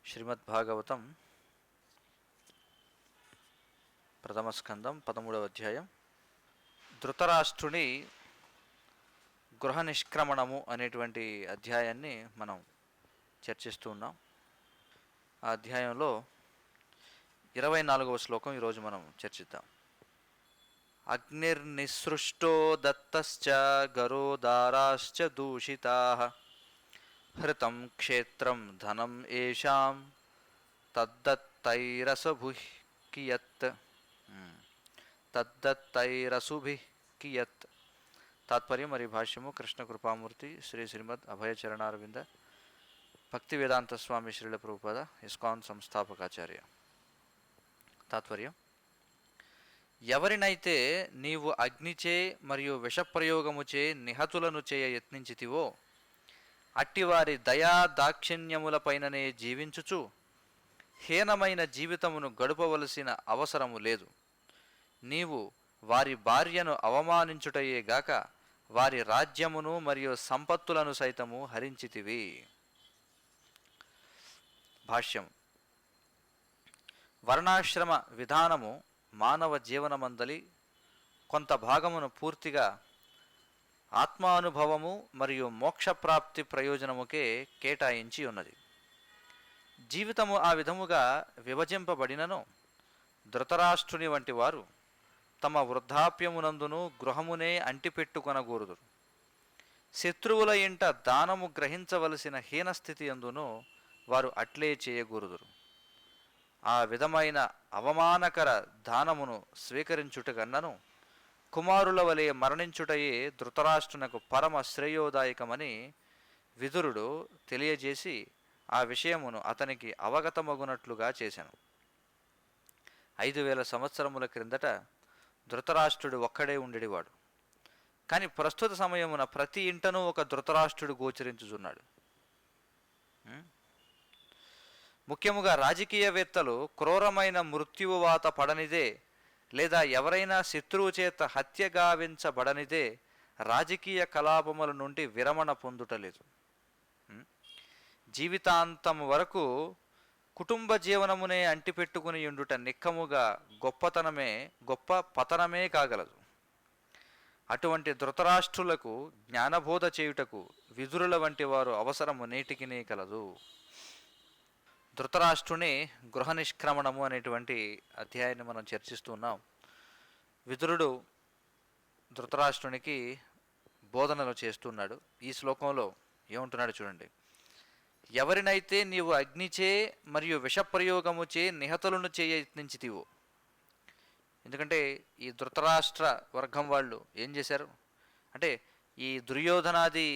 శ్రీమద్భాగవతం ప్రథమ స్కందం 13వ అధ్యాయం. ధృతరాష్ట్రుని గృహ నిష్క్రమణము అనేటువంటి అధ్యాయాన్ని మనం చర్చిస్తూ ఉన్నాం. ఆ అధ్యాయంలో 24వ శ్లోకం ఈరోజు మనం చర్చిద్దాం. అగ్నిర్నిసృష్టో దత్తశ్చ గరోదారాశ్చ దూషితాః హృతం క్షేత్రం ధనం ఏషాం తద్దత్తైరసభుః కియత్. తాత్పర్యం మరియు భాష్యము కృష్ణ కృపామూర్తి శ్రీ శ్రీమద్ అభయచరణారవింద భక్తి వేదాంత స్వామి శ్రీల ప్రభుపాద ఇస్కాన్ సంస్థాపకాచార్య. తాత్పర్యం: ఎవరినైతే నీవు అగ్నిచే మరియు విషప్రయోగముచే నిహతులను చేయ యత్నించితివో అట్టివారి దయా దాక్షిణ్యములపైననే జీవించుచు హీనమైన జీవితమును గడపవలసిన అవసరము లేదు. నీవు వారి భార్యను అవమానించుటయేగాక వారి రాజ్యమును మరియు సంపత్తులను సైతము హరించితివి. భాష్యం: వర్ణాశ్రమ విధానము మానవ జీవనమందలి కొంత భాగమును పూర్తిగా ఆత్మానుభవము మరియు మోక్షప్రాప్తి ప్రయోజనముకే కేటాయించి ఉన్నది. జీవితము ఆ విధముగా విభజింపబడినను ధృతరాష్ట్రుని వంటి వారు తమ వృద్ధాప్యమునందును గృహమునే అంటిపెట్టుకొనగూరుదురు. శత్రువుల ఇంట దానము గ్రహించవలసిన హీనస్థితి అందును వారు అట్లే చేయగూరుదురు. ఆ విధమైన అవమానకర దానమును స్వీకరించుట కన్నను కుమారుల వలె మరణించుటయే ధృతరాష్ట్రునకు పరమ శ్రేయోదాయకమని విదురుడు తెలియజేసి ఆ విషయమును అతనికి అవగతమగునట్లుగా చేశాను. 5000 సంవత్సరముల క్రిందట ధృతరాష్ట్రుడు ఒక్కడే ఉండేవాడు. కానీ ప్రస్తుత సమయమున ప్రతి ఇంటనూ ఒక ధృతరాష్ట్రుడు గోచరించుచున్నాడు. ముఖ్యముగా రాజకీయవేత్తలు క్రూరమైన మృత్యువాత పడనిదే లేదా ఎవరైనా శత్రువు చేత హత్య గావించబడనిదే రాజకీయ కలాపముల నుండి విరమణ పొందుటలేదు. జీవితాంతము వరకు కుటుంబ జీవనమునే అంటిపెట్టుకుని ఉండుట నిక్కముగా గొప్ప పతనమే కాగలదు. అటువంటి ధృతరాష్ట్రులకు జ్ఞానబోధ చేయుటకు విదురుల వంటి వారు అవసరము నేటికినే కలదు. ధృతరాష్ట్రుని గృహ నిష్క్రమణము అనేటువంటి అధ్యాయాన్ని మనం చర్చిస్తున్నాం. విదురుడు ధృతరాష్ట్రునికి బోధనలు చేస్తున్నాడు. ఈ శ్లోకంలో ఏమంటున్నాడు చూడండి: ఎవరినైతే నీవు అగ్నిచే మరియు విషప్రయోగముచే నిహతులను చేయ యత్నించితివో. ఎందుకంటే ఈ ధృతరాష్ట్ర వర్గం వాళ్ళు ఏం చేశారు అంటే, ఈ దుర్యోధనాది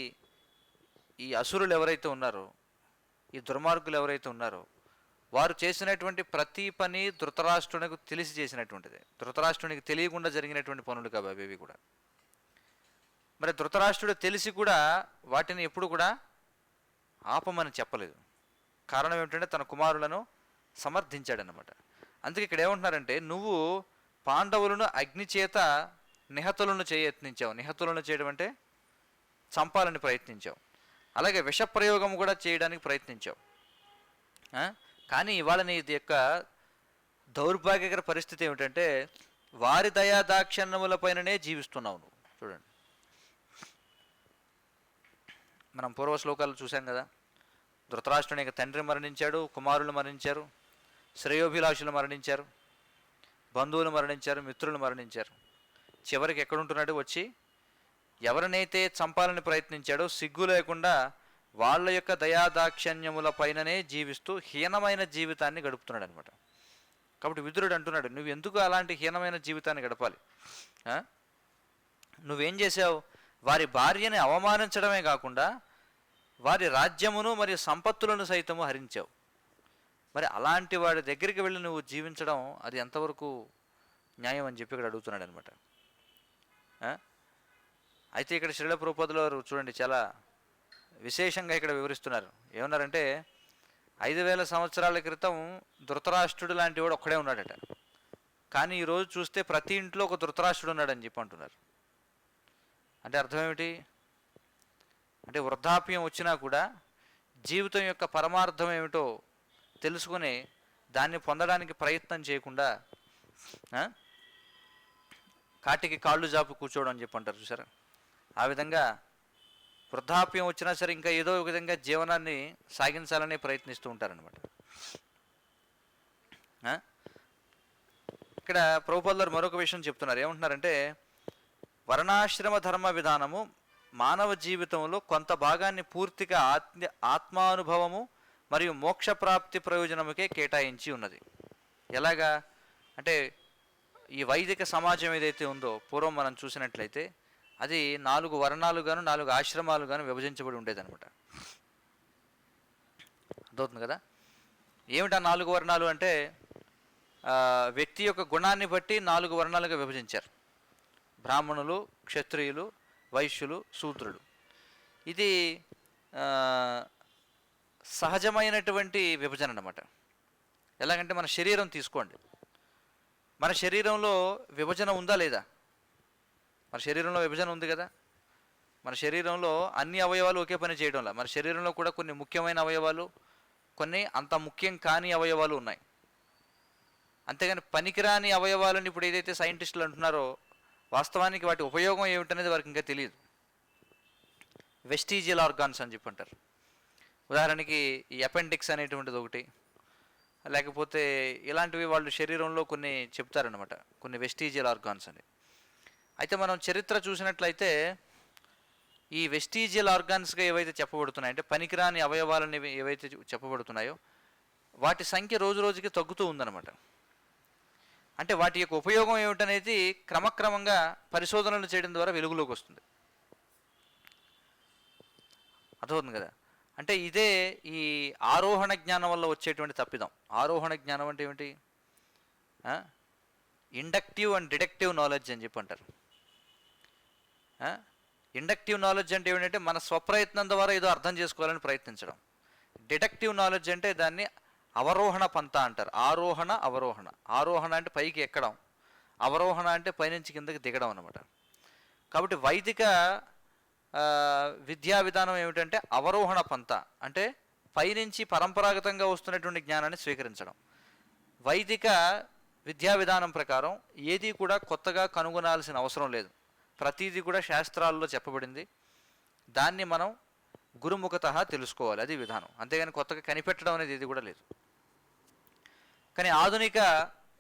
ఈ అసురులు ఎవరైతే ఉన్నారో, ఈ దుర్మార్గులు ఎవరైతే ఉన్నారో, వారు చేసినటువంటి ప్రతి పని ధృతరాష్ట్రునికి తెలిసి చేసినటువంటిది. ధృతరాష్ట్రునికి తెలియకుండా జరిగినటువంటి పనులు కాబట్టి అవి కూడా. మరి ధృతరాష్ట్రుడు తెలిసి కూడా వాటిని ఎప్పుడు కూడా ఆపమని చెప్పలేదు. కారణం ఏమిటంటే తన కుమారులను సమర్థించాడనమాట. అందుకే ఇక్కడ ఏమంటున్నారంటే, నువ్వు పాండవులను అగ్ని చేత నిహతులను యత్నించావు. నిహతులను చేయడం అంటే చంపాలని ప్రయత్నించావు. అలాగే విషప్రయోగం కూడా చేయడానికి ప్రయత్నించావు. కానీ ఇవాళ నీ యొక్క దౌర్భాగ్యకర పరిస్థితి ఏమిటంటే వారి దయాదాక్షణ్యములపైననే జీవిస్తున్నావు నువ్వు. చూడండి, మనం పూర్వ శ్లోకాలు చూసాం కదా. ధృతరాష్ట్రుని యొక్క తండ్రి మరణించాడు, కుమారులు మరణించారు, శ్రేయోభిలాషులు మరణించారు, బంధువులు మరణించారు, మిత్రులు మరణించారు. చివరికి ఎక్కడుంటున్నాడు? వచ్చి ఎవరినైతే చంపాలని ప్రయత్నించాడో సిగ్గు లేకుండా వాళ్ళ యొక్క దయాదాక్షణ్యముల పైననే జీవిస్తూ హీనమైన జీవితాన్ని గడుపుతున్నాడు అనమాట. కాబట్టి విదురుడు అంటున్నాడు, నువ్వు ఎందుకు అలాంటి హీనమైన జీవితాన్ని గడపాలి? నువ్వేం చేసావు? వారి భార్యని అవమానించడమే కాకుండా వారి రాజ్యమును మరియు సంపత్తులను సైతము హరించావు. మరి అలాంటి వాడి దగ్గరికి వెళ్ళి నువ్వు జీవించడం అది ఎంతవరకు న్యాయం అని చెప్పి ఇక్కడ అడుగుతున్నాడు అనమాట. అయితే ఇక్కడ శ్రీల ప్రభుపాదుల వారు చూడండి చాలా విశేషంగా ఇక్కడ వివరిస్తున్నారు. ఏమన్నారంటే, 5000 సంవత్సరాల క్రితం ధృతరాష్ట్రుడు లాంటి వాడు ఒక్కడే ఉన్నాడట. కానీ ఈరోజు చూస్తే ప్రతి ఇంట్లో ఒక ధృతరాష్ట్రుడు ఉన్నాడని చెప్పి అంటున్నారు. అంటే అర్థం ఏమిటి? అంటే వృద్ధాప్యం వచ్చినా కూడా జీవితం యొక్క పరమార్థం ఏమిటో తెలుసుకుని దాన్ని పొందడానికి ప్రయత్నం చేయకుండా కాటికి కాళ్ళు జాపు కూర్చోవడం అని చెప్పి అంటారు చూసారా? ఆ విధంగా వృద్ధాప్యం వచ్చినా సరే ఇంకా ఏదో ఒక విధంగా జీవనాన్ని సాగించాలనే ప్రయత్నిస్తూ ఉంటారనమాట. ఇక్కడ ప్రభుపాదులు మరొక విషయం చెప్తున్నారు. ఏమంటున్నారంటే, వర్ణాశ్రమ ధర్మ విధానము మానవ జీవితంలో కొంత భాగాన్ని పూర్తిగా ఆత్మానుభవము మరియు మోక్షప్రాప్తి ప్రయోజనముకే కేటాయించి ఉన్నది. ఎలాగా అంటే ఈ వైదిక సమాజం ఏదైతే ఉందో పూర్వం మనం చూసినట్లయితే అది 4 వర్ణాలుగాను 4 ఆశ్రమాలుగాను విభజించబడి ఉండేదన్నమాట. అర్థమవుతుంది కదా? ఏమిటా 4 వర్ణాలు అంటే వ్యక్తి యొక్క గుణాన్ని బట్టి 4 వర్ణాలుగా విభజించారు. బ్రాహ్మణులు, క్షత్రియులు, వైశ్యులు, శూద్రులు. ఇది సహజమైనటువంటి విభజన అన్నమాట. ఎలాగంటే మన శరీరం తీసుకోండి, మన శరీరంలో విభజన ఉందా లేదా? మన శరీరంలో విభజన ఉంది కదా. మన శరీరంలో అన్ని అవయవాలు ఒకే పని చేయడంలా. మన శరీరంలో కూడా కొన్ని ముఖ్యమైన అవయవాలు, కొన్ని అంత ముఖ్యం కాని అవయవాలు ఉన్నాయి. అంతేగాని పనికిరాని అవయవాలను ఇప్పుడు ఏదైతే సైంటిస్టులు అంటున్నారో వాస్తవానికి వాటి ఉపయోగం ఏమిటనేది వారికి ఇంకా తెలియదు. వెస్టీజియల్ ఆర్గాన్స్ అని చెప్పి అంటారు. ఉదాహరణకి ఈ అపెండిక్స్ అనేటువంటిది ఒకటి, లేకపోతే ఇలాంటివి వాళ్ళు శరీరంలో కొన్ని చెప్తారనమాట, కొన్ని వెస్టీజియల్ ఆర్గాన్స్ అని. అయితే మనం చరిత్ర చూసినట్లయితే ఈ వెస్టీజియల్ ఆర్గాన్స్గా ఏవైతే చెప్పబడుతున్నాయి, అంటే పనికిరాని అవయవాలని ఏవైతే చెప్పబడుతున్నాయో వాటి సంఖ్య రోజు రోజుకి తగ్గుతూ ఉందన్నమాట. అంటే వాటి యొక్క ఉపయోగం ఏమిటనేది క్రమక్రమంగా పరిశోధనలు చేయడం ద్వారా వెలుగులోకి వస్తుంది. అర్థమవుతుంది కదా? అంటే ఇదే ఈ ఆరోహణ జ్ఞానం వల్ల వచ్చేటువంటి తప్పిదం. ఆరోహణ జ్ఞానం అంటే ఏమిటి? ఇండక్టివ్ అండ్ డిడక్టివ్ నాలెడ్జ్ అని చెప్పి అంటారు. ఇండక్టివ్ నాలెడ్జ్ అంటే ఏమిటంటే మన స్వప్రయత్నం ద్వారా ఏదో అర్థం చేసుకోవాలని ప్రయత్నించడం. డిడక్టివ్ నాలెడ్జ్ అంటే దాన్ని అవరోహణ పంత అంటారు. ఆరోహణ, అవరోహణ. ఆరోహణ అంటే పైకి ఎక్కడం, అవరోహణ అంటే పైనుంచి కిందకి దిగడం అన్నమాట. కాబట్టి వైదిక విద్యా విధానం ఏమిటంటే అవరోహణ పంత, అంటే పైనుంచి పరంపరాగతంగా వస్తున్నటువంటి జ్ఞానాన్ని స్వీకరించడం. వైదిక విద్యా విధానం ప్రకారం ఏది కూడా కొత్తగా కనుగొనాల్సిన అవసరం లేదు. ప్రతిదీ కూడా శాస్త్రాల్లో చెప్పబడింది. దాన్ని మనం గురుముఖత తెలుసుకోవాలి, అది విధానం. అంతేగాని కొత్తగా కనిపెట్టడం అనేది ఏది కూడా లేదు. కానీ ఆధునిక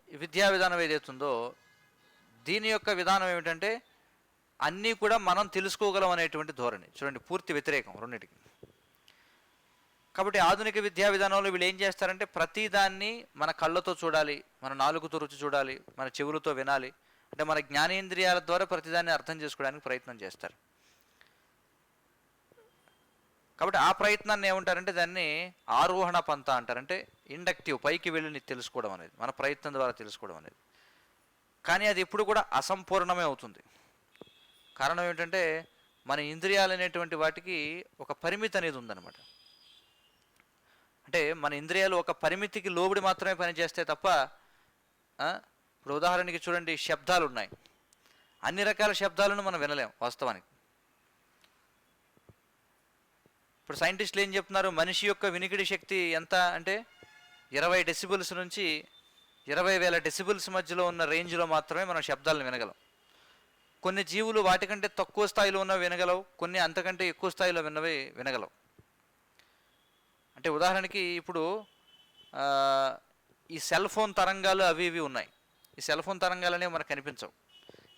విద్యా విధానం ఏదైతుందో దీని యొక్క విధానం ఏమిటంటే అన్నీ కూడా మనం తెలుసుకోగలం అనేటువంటి ధోరణి. చూడండి, పూర్తి వ్యతిరేకం రెండింటికి. కాబట్టి ఆధునిక విద్యా విధానంలో వీళ్ళు ఏం చేస్తారంటే ప్రతిదాన్ని మన కళ్ళతో చూడాలి, మన నాలుగుతో రుచి చూడాలి, మన చెవులతో వినాలి, అంటే మన జ్ఞానేంద్రియాల ద్వారా ప్రతిదాన్ని అర్థం చేసుకోవడానికి ప్రయత్నం చేస్తారు. కాబట్టి ఆ ప్రయత్నాన్ని ఏమంటారంటే దాన్ని ఆరోహణ పంత అంటారు. అంటే ఇండక్టివ్, పైకి వెళ్ళి తెలుసుకోవడం అనేది, మన ప్రయత్నం ద్వారా తెలుసుకోవడం అనేది. కానీ అది ఎప్పుడు కూడా అసంపూర్ణమే అవుతుంది. కారణం ఏమిటంటే మన ఇంద్రియాలు అనేటువంటి వాటికి ఒక పరిమితి అనేది ఉందన్నమాట. అంటే మన ఇంద్రియాలు ఒక పరిమితికి లోబడి మాత్రమే పనిచేస్తాయి తప్ప, ఇప్పుడు ఉదాహరణకి చూడండి, శబ్దాలు ఉన్నాయి, అన్ని రకాల శబ్దాలను మనం వినలేం వాస్తవానికి. ఇప్పుడు సైంటిస్టులు ఏం చెప్తున్నారు, మనిషి యొక్క వినికిడి శక్తి ఎంత అంటే 20 డెసిబుల్స్ నుంచి 20,000 డెసిబుల్స్ మధ్యలో ఉన్న రేంజ్లో మాత్రమే మనం శబ్దాలను వినగలం. కొన్ని జీవులు వాటికంటే తక్కువ స్థాయిలో ఉన్నవి వినగలవు, కొన్ని అంతకంటే ఎక్కువ స్థాయిలో విన్నవి వినగలవు. అంటే ఉదాహరణకి ఇప్పుడు ఈ సెల్ ఫోన్ తరంగాలు అవి ఇవి ఉన్నాయి. ఈ సెల్ ఫోన్ తరంగాలు అనేవి మనకు కనిపించవు.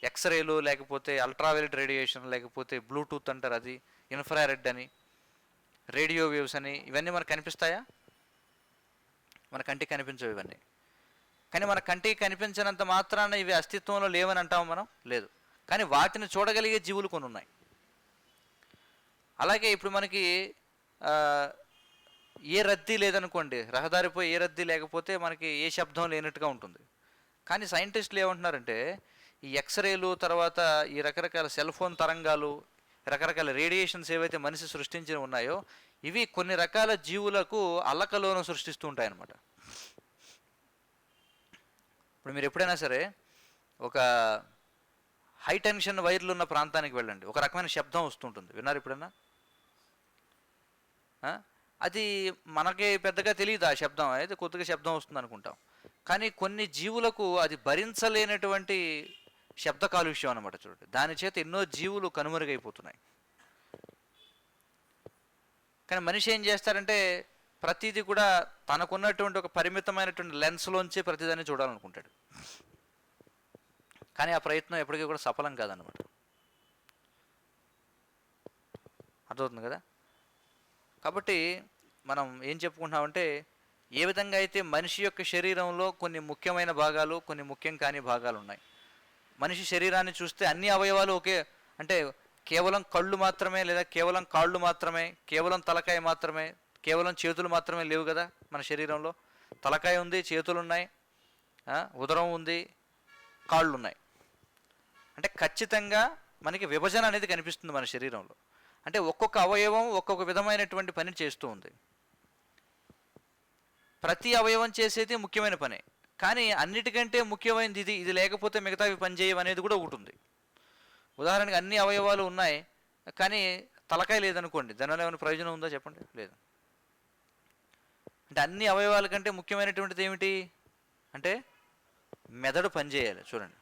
ఎక్స్రేలు, లేకపోతే అల్ట్రావైలెట్ రేడియేషన్, లేకపోతే బ్లూటూత్ అంటారు, అది ఇన్ఫ్రారెడ్ అని, రేడియో వేవ్స్ అని, ఇవన్నీ మనకు కనిపిస్తాయా? మన కంటికి కనిపించవు ఇవన్నీ. కానీ మన కంటికి కనిపించినంత మాత్రాన ఇవి అస్తిత్వంలో లేవని అంటాము మనం? లేదు. కానీ వాటిని చూడగలిగే జీవులు కొన్ని ఉన్నాయి. అలాగే ఇప్పుడు మనకి ఏ రద్దీ లేదనుకోండి, రహదారిపై ఏ రద్దీ లేకపోతే మనకి ఏ శబ్దం లేనట్టుగా ఉంటుంది. కానీ సైంటిస్టులు ఏమంటున్నారంటే ఈ ఎక్స్రేలు, తర్వాత ఈ రకరకాల సెల్ ఫోన్ తరంగాలు, రకరకాల రేడియేషన్స్ ఏవైతే మనిషి సృష్టించి ఉన్నాయో ఇవి కొన్ని రకాల జీవులకు అల్లకలోనం సృష్టిస్తూ ఉంటాయన్నమాట. ఇప్పుడు మీరు ఎప్పుడైనా సరే ఒక హై టెన్షన్ వైర్లు ఉన్న ప్రాంతానికి వెళ్ళండి, ఒక రకమైన శబ్దం వస్తుంటుంది. విన్నారు ఎప్పుడన్నా? అది మనకి పెద్దగా తెలియదు ఆ శబ్దం, అయితే కొద్దిగా శబ్దం వస్తుంది అనుకుంటాం. కానీ కొన్ని జీవులకు అది భరించలేనటువంటి శబ్ద కాలుష్యం అనమాట. చూడండి, దాని చేత ఎన్నో జీవులు కనుమరుగైపోతున్నాయి. కానీ మనిషి ఏం చేస్తారంటే ప్రతిదీ కూడా తనకున్నటువంటి ఒక పరిమితమైనటువంటి లెన్స్లోంచి ప్రతిదాన్ని చూడాలనుకుంటాడు. కానీ ఆ ప్రయత్నం ఎప్పటికీ కూడా సఫలం కాదనమాట. అర్థమవుతుంది కదా? కాబట్టి మనం ఏం చెప్పుకుంటున్నామంటే, ఏ విధంగా అయితే మనిషి యొక్క శరీరంలో కొన్ని ముఖ్యమైన భాగాలు, కొన్ని ముఖ్యం కాని భాగాలు ఉన్నాయి. మనిషి శరీరాన్ని చూస్తే అన్ని అవయవాలు ఒకే, అంటే కేవలం కళ్ళు మాత్రమే, లేదా కేవలం కాళ్ళు మాత్రమే, కేవలం తలకాయ మాత్రమే, కేవలం చేతులు మాత్రమే లేవు కదా మన శరీరంలో. తలకాయ ఉంది, చేతులు ఉన్నాయి, ఉదరం ఉంది, కాళ్ళు ఉన్నాయి. అంటే ఖచ్చితంగా మనకి విభజన అనేది కనిపిస్తుంది మన శరీరంలో. అంటే ఒక్కొక్క అవయవం ఒక్కొక్క విధమైనటువంటి పని చేస్తూ ఉంది. ప్రతి అవయవం చేసేది ముఖ్యమైన పనే, కానీ అన్నిటికంటే ముఖ్యమైనది ఇది, ఇది లేకపోతే మిగతావి పనిచేయవు అనేది కూడా ఒకటి ఉంది. ఉదాహరణకి అన్ని అవయవాలు ఉన్నాయి కానీ తలకాయ లేదనుకోండి, దానివల్ల ఏమైనా ప్రయోజనం ఉందా చెప్పండి? లేదు. అంటే అన్ని అవయవాల కంటే ముఖ్యమైనటువంటిది ఏమిటి అంటే మెదడు పనిచేయాలి. చూడండి,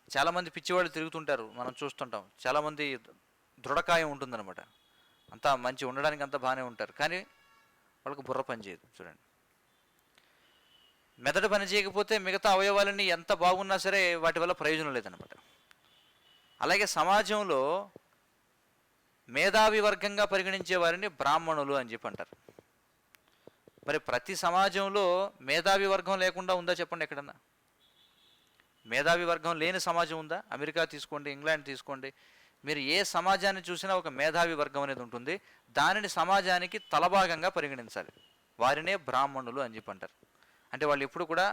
చాలామంది పిచ్చివాళ్ళు తిరుగుతుంటారు, మనం చూస్తుంటాం. చాలామంది దృఢకాయం ఉంటుందన్నమాట, అంతా మంచి ఉండడానికి అంతా బాగానే ఉంటారు, కానీ వాళ్ళకి బుర్ర పనిచేయదు. చూడండి, మెదడు పని చేయకపోతే మిగతా అవయవాలన్నీ ఎంత బాగున్నా సరే వాటి వల్ల ప్రయోజనం లేదన్నమాట. అలాగే సమాజంలో మేధావి వర్గంగా పరిగణించే వారిని బ్రాహ్మణులు అని చెప్పి అంటారు. మరి ప్రతి సమాజంలో మేధావి వర్గం లేకుండా ఉందా చెప్పండి ఎక్కడన్నా? మేధావి వర్గం లేని సమాజం ఉందా? అమెరికా తీసుకోండి, ఇంగ్లాండ్ తీసుకోండి, మీరు ఏ సమాజాన్ని చూసినా ఒక మేధావి వర్గం అనేది ఉంటుంది. దానిని సమాజానికి తలభాగంగా పరిగణించాలి. వారినే బ్రాహ్మణులు అని చెప్పి అంటారు. అంటే వాళ్ళు ఎప్పుడు కూడా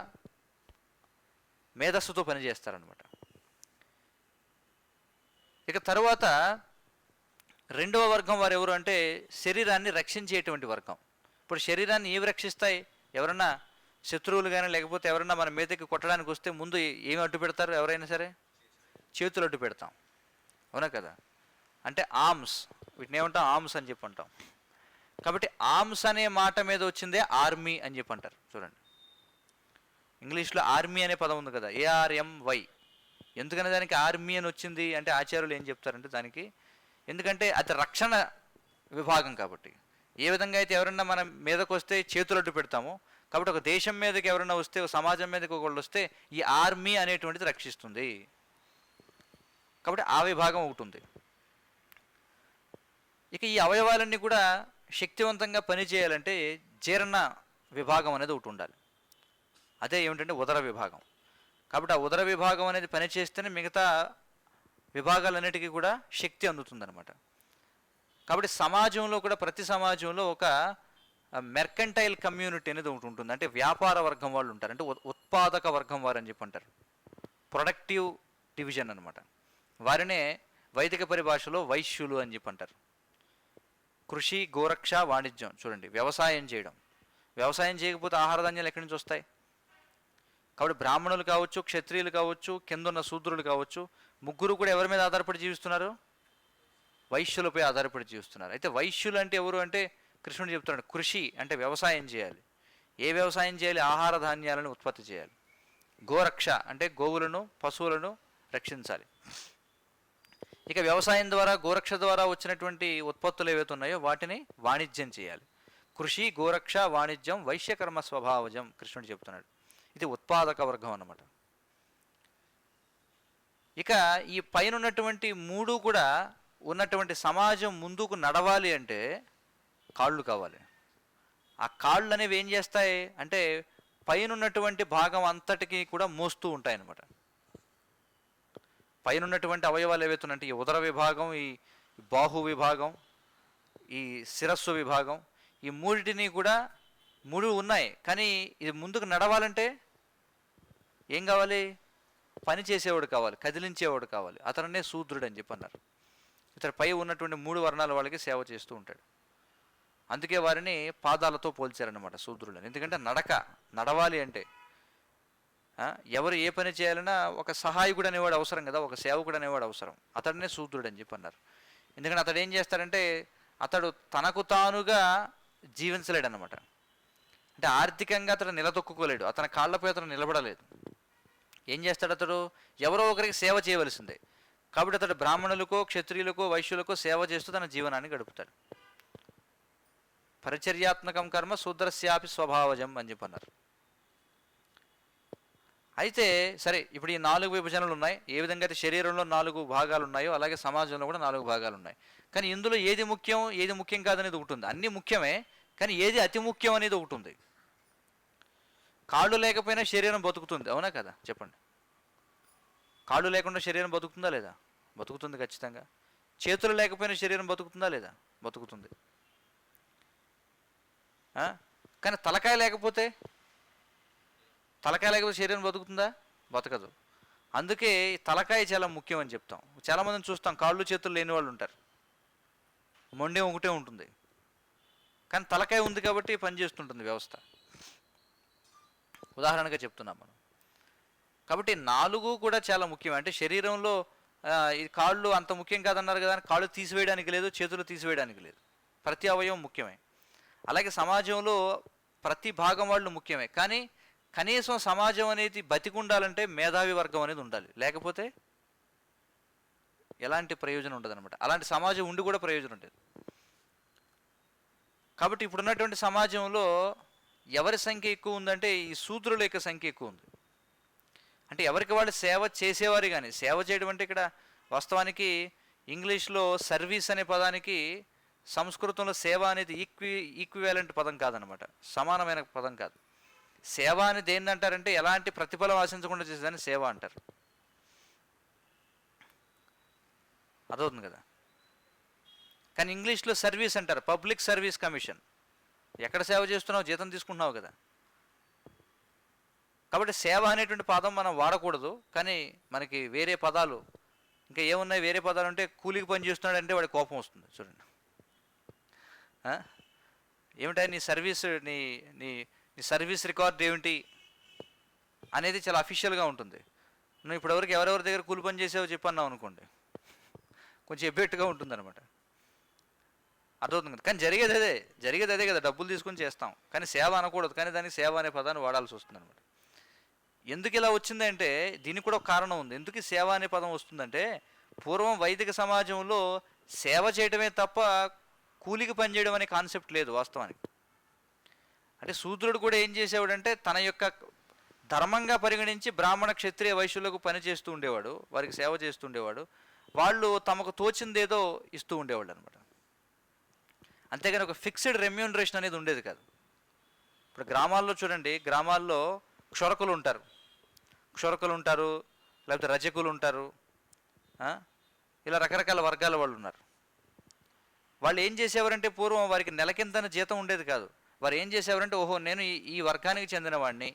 మేధస్సుతో పనిచేస్తారనమాట. ఇక తరువాత రెండవ వర్గం వారు ఎవరు అంటే శరీరాన్ని రక్షించేటువంటి వర్గం. ఇప్పుడు శరీరాన్ని ఏవి రక్షిస్తాయి? ఎవరన్నా శత్రువులు కానీ లేకపోతే ఎవరన్నా మన మీదకి కొట్టడానికి వస్తే ముందు ఏమి అడ్డు పెడతారు? ఎవరైనా సరే చేతులు అడ్డు పెడతాం, అవునా కదా? అంటే ఆర్మ్స్, వీటిని ఏమంటాం? ఆర్మ్స్ అని చెప్పి అంటాం. కాబట్టి ఆర్మ్స్ అనే మాట మీద వచ్చిందే ఆర్మీ అని చెప్పి అంటారు. చూడండి, ఇంగ్లీష్లో ఆర్మీ అనే పదం ఉంది కదా, ARMY. ఎందుకనే దానికి ఆర్మీ అని వచ్చింది అంటే ఆచార్యులు ఏం చెప్తారంటే దానికి, ఎందుకంటే అది రక్షణ విభాగం. కాబట్టి ఏ విధంగా అయితే ఎవరన్నా మన మీదకి వస్తే చేతులు అడ్డు పెడతామో, కాబట్టి ఒక దేశం మీదకి ఎవరైనా వస్తే, ఒక సమాజం మీదకి ఒకళ్ళు వస్తే ఈ ఆర్మీ అనేటువంటిది రక్షిస్తుంది. కాబట్టి ఆ విభాగం ఒకటి ఉంది. ఇక ఈ అవయవాలన్నీ కూడా శక్తివంతంగా పనిచేయాలంటే జీర్ణ విభాగం అనేది ఒకటి ఉండాలి. అదే ఏమిటంటే ఉదర విభాగం. కాబట్టి ఆ ఉదర విభాగం అనేది పనిచేస్తేనే మిగతా విభాగాలన్నిటికీ కూడా శక్తి అందుతుందన్నమాట. కాబట్టి సమాజంలో కూడా, ప్రతి సమాజంలో ఒక మెర్కంటైల్ కమ్యూనిటీ అనేది ఒకటి ఉంటుంది. అంటే వ్యాపార వర్గం వాళ్ళు ఉంటారు, అంటే ఉత్పాదక వర్గం వారు అని చెప్పి అంటారు. ప్రొడక్టివ్ డివిజన్ అనమాట. వారినే వైదిక పరిభాషలో వైశ్యులు అని చెప్పి అంటారు. కృషి, గోరక్ష, వాణిజ్యం. చూడండి, వ్యవసాయం చేయడం. వ్యవసాయం చేయకపోతే ఆహార ధాన్యాలు ఎక్కడి నుంచి వస్తాయి? కాబట్టి బ్రాహ్మణులు కావచ్చు, క్షత్రియులు కావచ్చు, కిందున్న శూద్రులు కావచ్చు, ముగ్గురు కూడా ఎవరి మీద ఆధారపడి జీవిస్తున్నారు? వైశ్యులపై ఆధారపడి జీవిస్తున్నారు. అయితే వైశ్యులు అంటే ఎవరు అంటే కృష్ణుడు చెప్తున్నాడు, కృషి అంటే వ్యవసాయం చేయాలి. ఏ వ్యవసాయం చేయాలి? ఆహార ధాన్యాలను ఉత్పత్తి చేయాలి. గోరక్ష అంటే గోవులను, పశువులను రక్షించాలి. ఇక వ్యవసాయం ద్వారా, గోరక్ష ద్వారా వచ్చినటువంటి ఉత్పత్తులు ఏవైతే ఉన్నాయో వాటిని వాణిజ్యం చేయాలి. కృషి, గోరక్ష, వాణిజ్యం వైశ్యకర్మ స్వభావజం కృష్ణుడు చెప్తున్నాడు. ఇది ఉత్పాదక వర్గం అన్నమాట. ఇక ఈ పైన ఉన్నటువంటి మూడు కూడా ఉన్నటువంటి సమాజం ముందుకు నడవాలి అంటే కాళ్ళు కావాలి. ఆ కాళ్ళు అనేవి ఏం చేస్తాయి అంటే పైన ఉన్నటువంటి భాగం అంతటికి కూడా మోస్తూ ఉంటాయి అన్నమాట. పైన ఉన్నటువంటి అవయవాలు ఏవైతున్నాయంటే ఈ ఉదర విభాగం, ఈ బాహు విభాగం, ఈ శిరస్సు విభాగం, ఈ మూడిటిని కూడా మూడు ఉన్నాయి. కానీ ఇది ముందుకు నడవాలంటే ఏం కావాలి? పని చేసేవాడు కావాలి, కదిలించేవాడు కావాలి. అతననే శూద్రుడు అని చెప్పి అన్నారు. ఇతడు పై ఉన్నటువంటి మూడు వర్ణాల వాళ్ళకి సేవ చేస్తూ ఉంటాడు. అందుకే వారిని పాదాలతో పోల్చారనమాట శూద్రులని. ఎందుకంటే నడవాలి అంటే ఎవరు ఏ పని చేయాలన్నా ఒక సహాయకుడు అనేవాడు అవసరం కదా, ఒక సేవకుడు అనేవాడు అవసరం. అతడినే శూద్రుడు అని చెప్పి అన్నారు. ఎందుకంటే అతడు ఏం చేస్తాడంటే అతడు తనకు తానుగా జీవించలేడు అనమాట. అంటే ఆర్థికంగా అతడు నిలదొక్కుకోలేడు, అతని కాళ్ళపై అతను నిలబడలేదు. ఏం చేస్తాడు అతడు? ఎవరో ఒకరికి సేవ చేయవలసిందే. కాబట్టి అతడు బ్రాహ్మణులకో క్షత్రియులకో వైశ్యులకో సేవ చేస్తూ తన జీవనాన్ని గడుపుతాడు. పరిచర్యాత్మకం కర్మ శూద్రస్యాపి స్వభావజం అని చెప్పి అన్నారు. అయితే సరే, ఇప్పుడు ఈ 4 విభజనలు ఉన్నాయి. ఏ విధంగా అయితే శరీరంలో 4 భాగాలు ఉన్నాయో అలాగే సమాజంలో కూడా 4 భాగాలు ఉన్నాయి. కానీ ఇందులో ఏది ముఖ్యం ఏది ముఖ్యం కాదనేది ఒకటి ఉంది. అన్నీ ముఖ్యమే, కానీ ఏది అతి ముఖ్యం అనేది ఒకటి ఉంది. కాళ్ళు లేకపోయినా శరీరం బతుకుతుంది, అవునా కదా? చెప్పండి. కాళ్ళు లేకుండా శరీరం బతుకుతుందా లేదా? బతుకుతుంది ఖచ్చితంగా. చేతులు లేకపోయినా శరీరం బతుకుతుందా లేదా? బతుకుతుంది. కానీ తలకాయ లేకపోతే శరీరం బతుకుతుందా? బతకదు. అందుకే తలకాయ చాలా ముఖ్యం అని చెప్తాం. చాలామందిని చూస్తాం కాళ్ళు చేతులు లేని వాళ్ళు ఉంటారు, మొండెం ఒకటే ఉంటుంది, కానీ తలకాయ ఉంది కాబట్టి పనిచేస్తుంటుంది వ్యవస్థ. ఉదాహరణగా చెప్తున్నాం మనం. కాబట్టి 4 కూడా చాలా ముఖ్యం. అంటే శరీరంలో ఈ కాళ్ళు అంత ముఖ్యం కాదన్నారు కదా, కాళ్ళు తీసివేయడానికి లేదు, చేతులు తీసివేయడానికి లేదు. ప్రతి అవయవం ముఖ్యమే. అలాగే సమాజంలో ప్రతి భాగం వాళ్ళు ముఖ్యమే. కానీ కనీసం సమాజం అనేది బతికుండాలంటే మేధావి వర్గం అనేది ఉండాలి, లేకపోతే ఎలాంటి ప్రయోజనం ఉండదు అనమాట. అలాంటి సమాజం ఉండి కూడా ప్రయోజనం ఉండదు. కాబట్టి ఇప్పుడున్నటువంటి సమాజంలో ఎవరి సంఖ్య ఎక్కువ ఉందంటే ఈ శూద్రుల యొక్క సంఖ్య ఎక్కువ ఉంది. అంటే ఎవరికి వాళ్ళు సేవ చేసేవారు. కానీ సేవ చేయడం అంటే ఇక్కడ వాస్తవానికి ఇంగ్లీష్లో సర్వీస్ అనే పదానికి సంస్కృతంలో సేవ అనేది ఈక్వివాలెంట్ పదం కాదనమాట, సమానమైన పదం కాదు. సేవ అని దేన్ని అంటారంటే ఎలాంటి ప్రతిఫలం ఆశించకుండా చేసేదాన్ని సేవ అంటారు. అదవుతుంది కదా. కానీ ఇంగ్లీష్లో సర్వీస్ అంటారు, పబ్లిక్ సర్వీస్ కమిషన్. ఎక్కడ సేవ చేస్తున్నావు? జీతం తీసుకుంటున్నావు కదా. కాబట్టి సేవ అనేటువంటి పదం మనం వాడకూడదు. కానీ మనకి వేరే పదాలు ఇంకా ఏమున్నాయి? వేరే పదాలు అంటే కూలికి పని చేస్తున్నాడంటే వాడి కోపం వస్తుంది. చూడండి, ఏమిటా నీ సర్వీస్, నీ నీ నీ సర్వీస్ రికార్డ్ ఏమిటి అనేది చాలా అఫీషియల్గా ఉంటుంది. నువ్వు ఇప్పటివరకు ఎవరెవరి దగ్గర కూలి పని చేసావో చెప్పన్నావు అనుకోండి, కొంచెం ఎబ్బెట్టుగా ఉంటుంది అనమాట. అర్థమవుతుంది కదా. కానీ జరిగేది అదే కదా, డబ్బులు తీసుకొని చేస్తాం. కానీ సేవ అనకూడదు, కానీ దానికి సేవ అనే పదాన్ని వాడాల్సి వస్తుంది అనమాట. ఎందుకు ఇలా వచ్చిందంటే దీనికి కూడా ఒక కారణం ఉంది. ఎందుకు సేవ అనే పదం వస్తుందంటే పూర్వం వైదిక సమాజంలో సేవ చేయడమే తప్ప కూలికి పనిచేయడం అనే కాన్సెప్ట్ లేదు వాస్తవానికి. అంటే శూద్రుడు కూడా ఏం చేసేవాడంటే తన యొక్క ధర్మంగా పరిగణించి బ్రాహ్మణ క్షత్రియ వైశ్యులకు పని చేస్తూ ఉండేవాడు, వారికి సేవ చేస్తూ ఉండేవాడు. వాళ్ళు తమకు తోచిందేదో ఇస్తూ ఉండేవాళ్ళు అనమాట. అంతేగాని ఒక ఫిక్స్డ్ రెమ్యూనరేషన్ అనేది ఉండేది కాదు. ఇప్పుడు గ్రామాల్లో చూడండి, గ్రామాల్లో క్షురకులు ఉంటారు, లేకపోతే రజకులు ఉంటారు, ఇలా రకరకాల వర్గాల వాళ్ళు ఉన్నారు. వాళ్ళు ఏం చేసేవారంటే పూర్వం వారికి నెలకింతన జీతం ఉండేది కాదు. వారు ఏం చేసేవారంటే ఓహో నేను ఈ వర్గానికి చెందిన వాడిని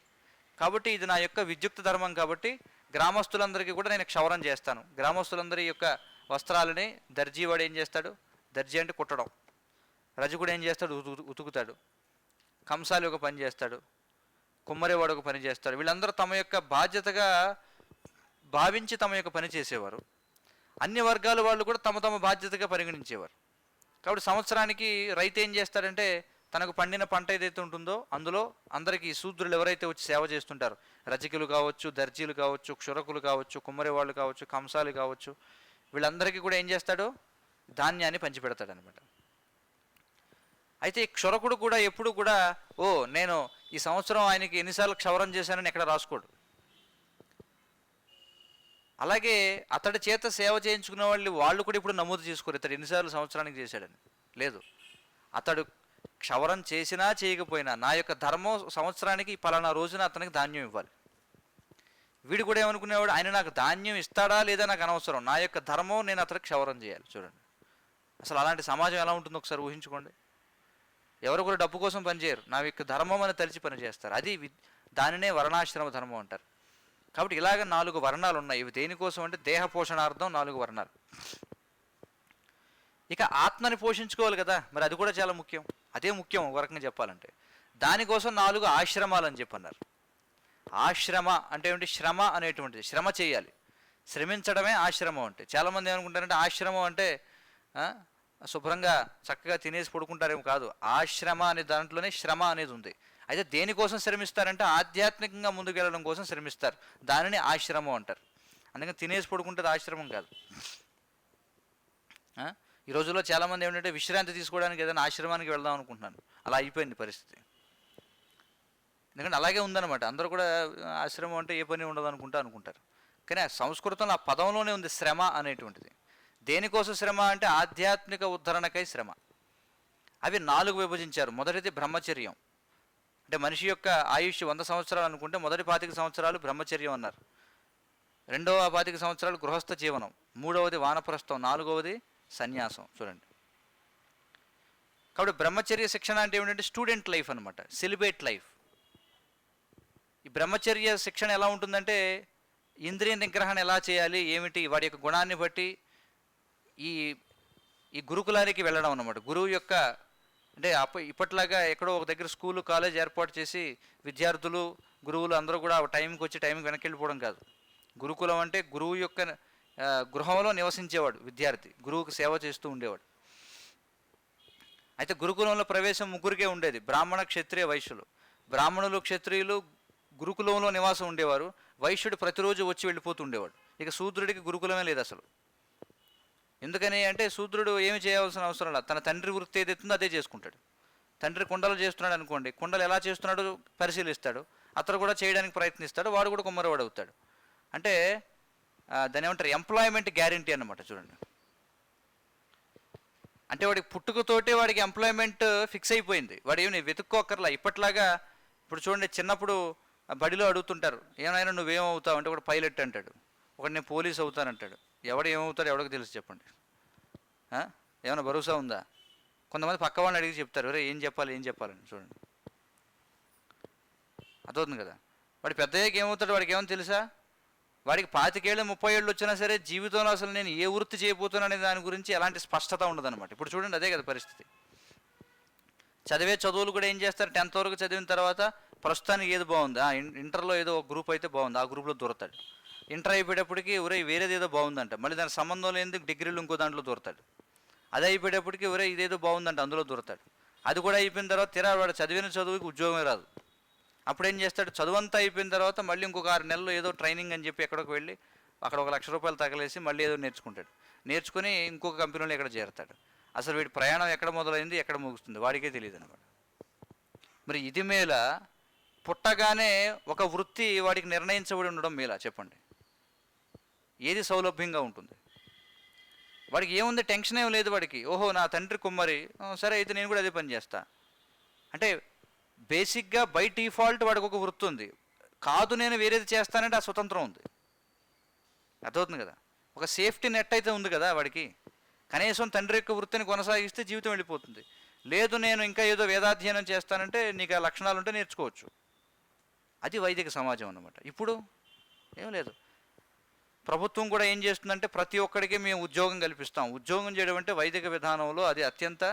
కాబట్టి ఇది నా యొక్క విద్యుక్త ధర్మం కాబట్టి గ్రామస్తులందరికీ కూడా నేను క్షవరం చేస్తాను. గ్రామస్తులందరి యొక్క వస్త్రాలని దర్జీ వాడు ఏం చేస్తాడు? దర్జీ అంటే కుట్టడం. రజకుడు ఏం చేస్తాడు? ఉతుకుతాడు. కంసాలి ఒక పని చేస్తాడు, కుమ్మరివాడు ఒక పని చేస్తాడు. వీళ్ళందరూ తమ యొక్క బాధ్యతగా భావించి తమ యొక్క పని చేసేవారు. అన్ని వర్గాల వాళ్ళు కూడా తమ తమ బాధ్యతగా పరిగణించేవారు. కాబట్టి సంవత్సరానికి రైతు ఏం చేస్తాడంటే తనకు పండిన పంట ఏదైతే ఉంటుందో అందులో అందరికీ శూద్రులు ఎవరైతే వచ్చి సేవ చేస్తుంటారో, రజకులు కావచ్చు, దర్జీలు కావచ్చు, క్షురకులు కావచ్చు, కుమ్మరి వాళ్ళు కావచ్చు, కంసాలు కావచ్చు, వీళ్ళందరికీ కూడా ఏం చేస్తాడు? ధాన్యాన్ని పంచిపెడతాడు అనమాట. అయితే ఈ క్షురకుడు కూడా ఎప్పుడు కూడా నేను ఈ సంవత్సరం ఆయనకి ఎన్నిసార్లు క్షవరం చేశానని ఎక్కడ రాసుకోడు. అలాగే అతడి చేత సేవ చేయించుకున్న వాళ్ళు కూడా ఇప్పుడు నమోదు చేసుకోరు ఇతడు ఎన్నిసార్లు సంవత్సరానికి చేశాడని. లేదు, అతడు క్షవరం చేసినా చేయకపోయినా నా యొక్క ధర్మం సంవత్సరానికి పలానా రోజున అతనికి ధాన్యం ఇవ్వాలి. వీడు కూడా ఏమనుకునేవాడు? ఆయన నాకు ధాన్యం ఇస్తాడా లేదా నాకు అనవసరం, నా యొక్క ధర్మం నేను అతనికి క్షవరం చేయాలి. చూడండి, అసలు అలాంటి సమాజం ఎలా ఉంటుందో ఒకసారి ఊహించుకోండి. ఎవరు కూడా డబ్బు కోసం పనిచేయరు, నా యొక్క ధర్మం అని తలిచి పనిచేస్తారు. అది దానినే వర్ణాశ్రమ ధర్మం అంటారు. కాబట్టి ఇలాగ 4 వర్ణాలు ఉన్నాయి. ఇవి దేనికోసం అంటే దేహ పోషణార్థం 4 వర్ణాలు. ఇక ఆత్మని పోషించుకోవాలి కదా, మరి అది కూడా చాలా ముఖ్యం. అదే ముఖ్యం ఒక రకంగా చెప్పాలంటే. దానికోసం 4 ఆశ్రమాలు అని చెప్పన్నారు. ఆశ్రమ అంటే ఏమిటి? శ్రమ అనేటువంటిది, శ్రమ చేయాలి, శ్రమించడమే ఆశ్రమం అంటే. చాలామంది ఏమనుకుంటారంటే ఆశ్రమం అంటే శుభ్రంగా చక్కగా తినేసి పడుకుంటారేమో కాదు. ఆశ్రమ అనే దాంట్లోనే శ్రమ అనేది ఉంది. అయితే దేనికోసం శ్రమిస్తారంటే ఆధ్యాత్మికంగా ముందుకెళ్ళడం కోసం శ్రమిస్తారు, దానిని ఆశ్రమం అంటారు. అందుకని తినేసి పడుకుంటే ఆశ్రమం కాదు. ఈ రోజుల్లో చాలామంది ఏమిటంటే విశ్రాంతి తీసుకోవడానికి ఏదైనా ఆశ్రమానికి వెళ్దాం అనుకుంటున్నాను, అలా అయిపోయింది పరిస్థితి. ఎందుకంటే అలాగే ఉందన్నమాట. అందరూ కూడా ఆశ్రమం అంటే ఏ పని ఉండదు అనుకుంటారు. కానీ ఆ సంస్కృతంలో ఆ పదంలోనే ఉంది శ్రమ అనేటువంటిది. దేనికోసం శ్రమ అంటే ఆధ్యాత్మిక ఉద్ధరణకై శ్రమ. అవి 4 విభజించారు. మొదటిది బ్రహ్మచర్యం, అంటే మనిషి యొక్క ఆయుష్ 100 సంవత్సరాలు అనుకుంటే మొదటి 25 సంవత్సరాలు బ్రహ్మచర్యం అన్నారు, రెండవ 25 సంవత్సరాలు గృహస్థ జీవనం, మూడవది వానప్రస్థం, నాలుగవది సన్యాసం. చూడండి, కాబట్టి బ్రహ్మచర్య శిక్షణ అంటే ఏమిటంటే స్టూడెంట్ లైఫ్ అనమాట, సెలిబేట్ లైఫ్. ఈ బ్రహ్మచర్య శిక్షణ ఎలా ఉంటుందంటే ఇంద్రియ నిగ్రహణ ఎలా చేయాలి, ఏమిటి, వాడి యొక్క గుణాన్ని బట్టి ఈ ఈ గురుకులానికి వెళ్ళడం అన్నమాట. గురువు యొక్క అంటే ఇప్పట్లాగా ఎక్కడో ఒక దగ్గర స్కూలు కాలేజ్ ఏర్పాటు చేసి విద్యార్థులు గురువులు అందరూ కూడా టైంకి వచ్చి టైంకి వెనక్కి వెళ్ళిపోవడం కాదు. గురుకులం అంటే గురువు యొక్క గృహంలో నివసించేవాడు విద్యార్థి, గురువుకు సేవ చేస్తూ ఉండేవాడు. అయితే గురుకులంలో ప్రవేశం ముగ్గురికే ఉండేది, బ్రాహ్మణ, క్షత్రియ, వైశ్యులు. బ్రాహ్మణులు, క్షత్రియులు గురుకులంలో నివాసం ఉండేవారు, వైశ్యుడు ప్రతిరోజు వచ్చి వెళ్ళిపోతూ ఉండేవాడు. ఇక శూద్రుడికి గురుకులమే లేదు అసలు. ఎందుకని అంటే శూద్రుడు ఏమి చేయవలసిన అవసరం లేదు, తన తండ్రి వృత్తి ఏదైతుందో అదే చేసుకుంటాడు. తండ్రి కుండలు చేస్తున్నాడు అనుకోండి, కుండలు ఎలా చేస్తున్నాడో పరిశీలిస్తాడు, అతను కూడా చేయడానికి ప్రయత్నిస్తాడు, వాడు కూడా కుమ్మరివాడు అవుతాడు. అంటే దాని ఏమంటారు, ఎంప్లాయ్మెంట్ గ్యారంటీ అన్నమాట. చూడండి, అంటే వాడికి పుట్టుకతోటే వాడికి ఎంప్లాయ్మెంట్ ఫిక్స్ అయిపోయింది, వాడు ఏమి వెతుక్కోకర్లా. ఇప్పట్లాగా ఇప్పుడు చూడండి, చిన్నప్పుడు బడిలో అడుగుతుంటారు, ఏమైనా నువ్వేమవుతావు అంటే ఒకటి పైలట్ అంటాడు, ఒకటి నేను పోలీస్ అవుతానంటాడు. ఎవడు ఏమవుతాడు ఎవడికి తెలుసు చెప్పండి? ఏమైనా భరోసా ఉందా? కొంతమంది పక్క వాళ్ళని అడిగి చెప్తారు, అరే ఏం చెప్పాలని. చూడండి, అర్థవుతుంది కదా. వాడు పెద్దయ్యాక ఏమవుతాడు వాడికి ఏమని తెలుసా? వాడికి 25 ఏళ్ళు 30 ఏళ్ళు వచ్చినా సరే జీవితంలో అసలు నేను ఏ వృత్తి చేయబోతున్నానే దాని గురించి ఎలాంటి స్పష్టత ఉండదన్నమాట. ఇప్పుడు చూడండి, అదే కదా పరిస్థితి. చదివే చదువులు కూడా ఏం చేస్తారు, 10th వరకు చదివిన తర్వాత ప్రస్తుతానికి ఏది బాగుంది, ఇంటర్లో ఏదో ఒక గ్రూప్ అయితే బాగుంది, ఆ గ్రూప్లో దొరుకుతాడు. ఇంటర్ అయిపోయేటప్పటికి వేరేది ఏదో బాగుందంట, మళ్ళీ దాని సంబంధం లేని డిగ్రీలు ఇంకో దాంట్లో దొరుకుతాడు. అది అయిపోయేటప్పటికి ఇదేదో బాగుందంట, అందులో దొరుకుతాడు. అది కూడా అయిపోయిన తర్వాత వాడు చదివిన చదువుకి ఉద్యోగమే రాదు. అప్పుడు ఏం చేస్తాడు, చదువంతా అయిపోయిన తర్వాత మళ్ళీ ఇంకొక 6 నెలలు ఏదో ట్రైనింగ్ అని చెప్పి ఎక్కడికి వెళ్ళి అక్కడ 1 లక్ష రూపాయలు తగలేసి మళ్ళీ ఏదో నేర్చుకుని ఇంకొక కంపెనీలో ఎక్కడ చేరుతాడు. అసలు వీడి ప్రయాణం ఎక్కడ మొదలైంది, ఎక్కడ ముగుస్తుంది వాడికే తెలియదు అనమాట. మరి ఇది మేల, పుట్టగానే ఒక వృత్తి వాడికి నిర్ణయించబడి ఉండడం మేలా చెప్పండి? ఏది సౌలభ్యంగా ఉంటుంది? వాడికి ఏముంది, టెన్షన్ ఏం లేదు వాడికి. ఓహో నా తండ్రి కుమ్మరి, సరే అయితే నేను కూడా అదే పని చేస్తా అంటే బేసిక్గా బై డిఫాల్ట్ వాడికి ఒక వృత్తి ఉంది. కాదు నేను వేరేది చేస్తానంటే ఆ స్వతంత్రం ఉంది. అర్థమవుతుంది కదా. ఒక సేఫ్టీ నెట్ అయితే ఉంది కదా వాడికి. కనీసం తండ్రి యొక్క వృత్తిని కొనసాగిస్తే జీవితం వెళ్ళిపోతుంది. లేదు నేను ఇంకా ఏదో వేదాధ్యయనం చేస్తానంటే నీకు ఆ లక్షణాలు ఉంటే నేర్చుకోవచ్చు. అది వైదిక సమాజం అన్నమాట. ఇప్పుడు ఏం లేదు. ప్రభుత్వం కూడా ఏం చేస్తుందంటే ప్రతి ఒక్కడికి మేము ఉద్యోగం కల్పిస్తాం. ఉద్యోగం చేయడం అంటే వైదిక విధానంలో అది అత్యంత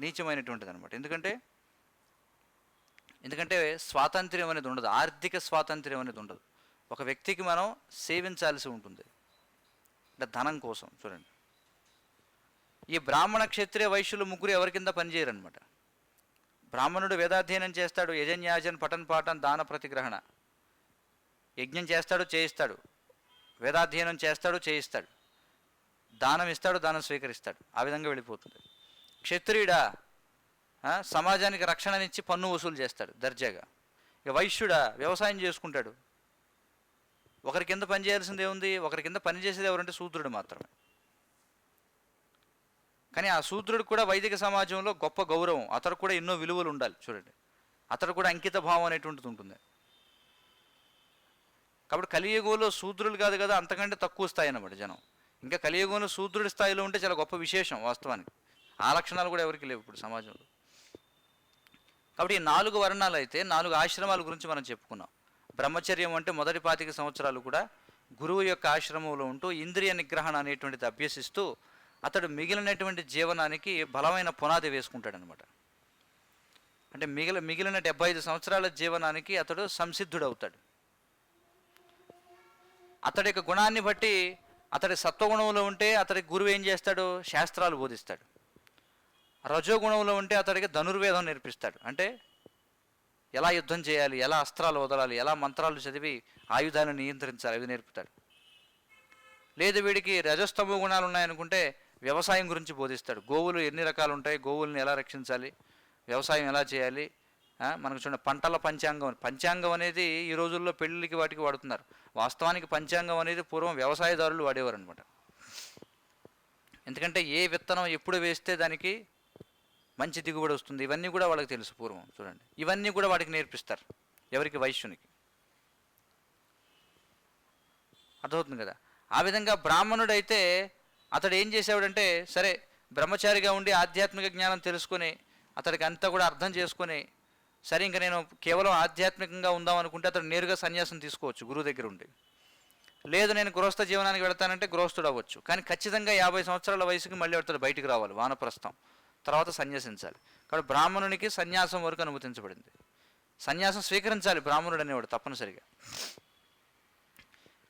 నీచమైనటువంటిది అనమాట. ఎందుకంటే స్వాతంత్ర్యం అనేది ఉండదు, ఆర్థిక స్వాతంత్ర్యం అనేది ఉండదు. ఒక వ్యక్తికి మనం సేవించాల్సి ఉంటుంది, అంటే ధనం కోసం. చూడండి, ఈ బ్రాహ్మణ, క్షత్రియ, వైశ్యులు ముగ్గురు ఎవరి కింద పనిచేయరనమాట. బ్రాహ్మణుడు వేదాధ్యయనం చేస్తాడు, యజన్యాజన్ పఠన్ పాఠన్ దాన ప్రతిగ్రహణ, యజ్ఞం చేస్తాడు చేయిస్తాడు, వేదాధ్యయనం చేస్తాడు చేయిస్తాడు, దానం ఇస్తాడు దానం స్వీకరిస్తాడు, ఆ విధంగా వెళ్ళిపోతుంది. క్షత్రియుడా సమాజానికి రక్షణనిచ్చి పన్ను వసూలు చేస్తాడు దర్జాగా. ఇక వైశ్యుడా వ్యవసాయం చేసుకుంటాడు. ఒకరి కింద పని చేయాల్సింది ఏముంది, ఒకరి కింద పని చేసేది ఎవరంటే శూద్రుడు మాత్రమే. కానీ ఆ శూద్రుడు కూడా వైదిక సమాజంలో గొప్ప గౌరవం, అతడు కూడా ఎన్నో విలువలు ఉండాలి. చూడండి, అతడు కూడా అంకిత భావం అనేటువంటిది ఉంటుంది. కాబట్టి కలియుగంలో శూద్రులు కాదు కదా, అంతకంటే తక్కువ స్థాయి అన్నమాట జనం. ఇంకా కలియుగంలో శూద్రుడి స్థాయిలో ఉంటే చాలా గొప్ప విశేషం వాస్తవానికి. ఆ లక్షణాలు కూడా ఎవరికి లేవు ఇప్పుడు సమాజంలో. కాబట్టి ఈ 4 వర్ణాలు అయితే 4 ఆశ్రమాల గురించి మనం చెప్పుకున్నాం. బ్రహ్మచర్యం అంటే మొదటి 25 సంవత్సరాలు కూడా గురువు యొక్క ఆశ్రమంలో ఉంటూ ఇంద్రియ నిగ్రహణ అనేటువంటిది అభ్యసిస్తూ అతడు మిగిలినటువంటి జీవనానికి బలమైన పునాది వేసుకుంటాడు అనమాట. అంటే మిగిలిన 75 సంవత్సరాల జీవనానికి అతడు సంసిద్ధుడవుతాడు. అతడి యొక్క గుణాన్ని బట్టి అతడి సత్వగుణంలో ఉంటే అతడికి గురువు ఏం చేస్తాడు? శాస్త్రాలు బోధిస్తాడు. రజోగుణంలో ఉంటే అతడికి ధనుర్వేదం నేర్పిస్తాడు. అంటే ఎలా యుద్ధం చేయాలి, ఎలా అస్త్రాలు వదలాలి, ఎలా మంత్రాలు చదివి ఆయుధాన్ని నియంత్రించాలి, అవి నేర్పుతాడు. లేదు వీడికి రజస్తమో గుణాలు ఉన్నాయనుకుంటే వ్యవసాయం గురించి బోధిస్తాడు. గోవులు ఎన్ని రకాలు ఉంటాయి, గోవుల్ని ఎలా రక్షించాలి, వ్యవసాయం ఎలా చేయాలి. మనకు చూడండి, పంటల పంచాంగం అనేది ఈ రోజుల్లో పెళ్ళిళ్ళకి వాటికి వాడుతున్నారు. వాస్తవానికి పంచాంగం అనేది పూర్వం వ్యవసాయదారులు వాడేవారు అనమాట. ఎందుకంటే ఏ విత్తనం ఎప్పుడు వేస్తే దానికి మంచి దిగుబడి వస్తుంది, ఇవన్నీ కూడా వాళ్ళకి తెలుసు పూర్వం. చూడండి, ఇవన్నీ కూడా వాడికి నేర్పిస్తారు. ఎవరికి? వైశ్యునికి. అర్థమవుతుంది కదా. ఆ విధంగా బ్రాహ్మణుడైతే అతడు ఏం చేసేవాడంటే, సరే బ్రహ్మచారిగా ఉండి ఆధ్యాత్మిక జ్ఞానం తెలుసుకొని అతడికి అంతా కూడా అర్థం చేసుకొని, సరే ఇంకా నేను కేవలం ఆధ్యాత్మికంగా ఉందాం అనుకుంటే అతడు నేరుగా సన్యాసం తీసుకోవచ్చు గురువు దగ్గర ఉండి. లేదు నేను గృహస్థ జీవనానికి వెళతానంటే గృహస్థుడు అవ్వచ్చు. కానీ ఖచ్చితంగా 50 సంవత్సరాల వయసుకి మళ్ళీ అతడు బయటికి రావాలి, వానప్రస్థం, తర్వాత సన్యాసించాలి. కాబట్టి బ్రాహ్మణునికి సన్యాసం వరకు అనుమతించబడింది. సన్యాసం స్వీకరించాలి బ్రాహ్మణుడు అనేవాడు తప్పనిసరిగా.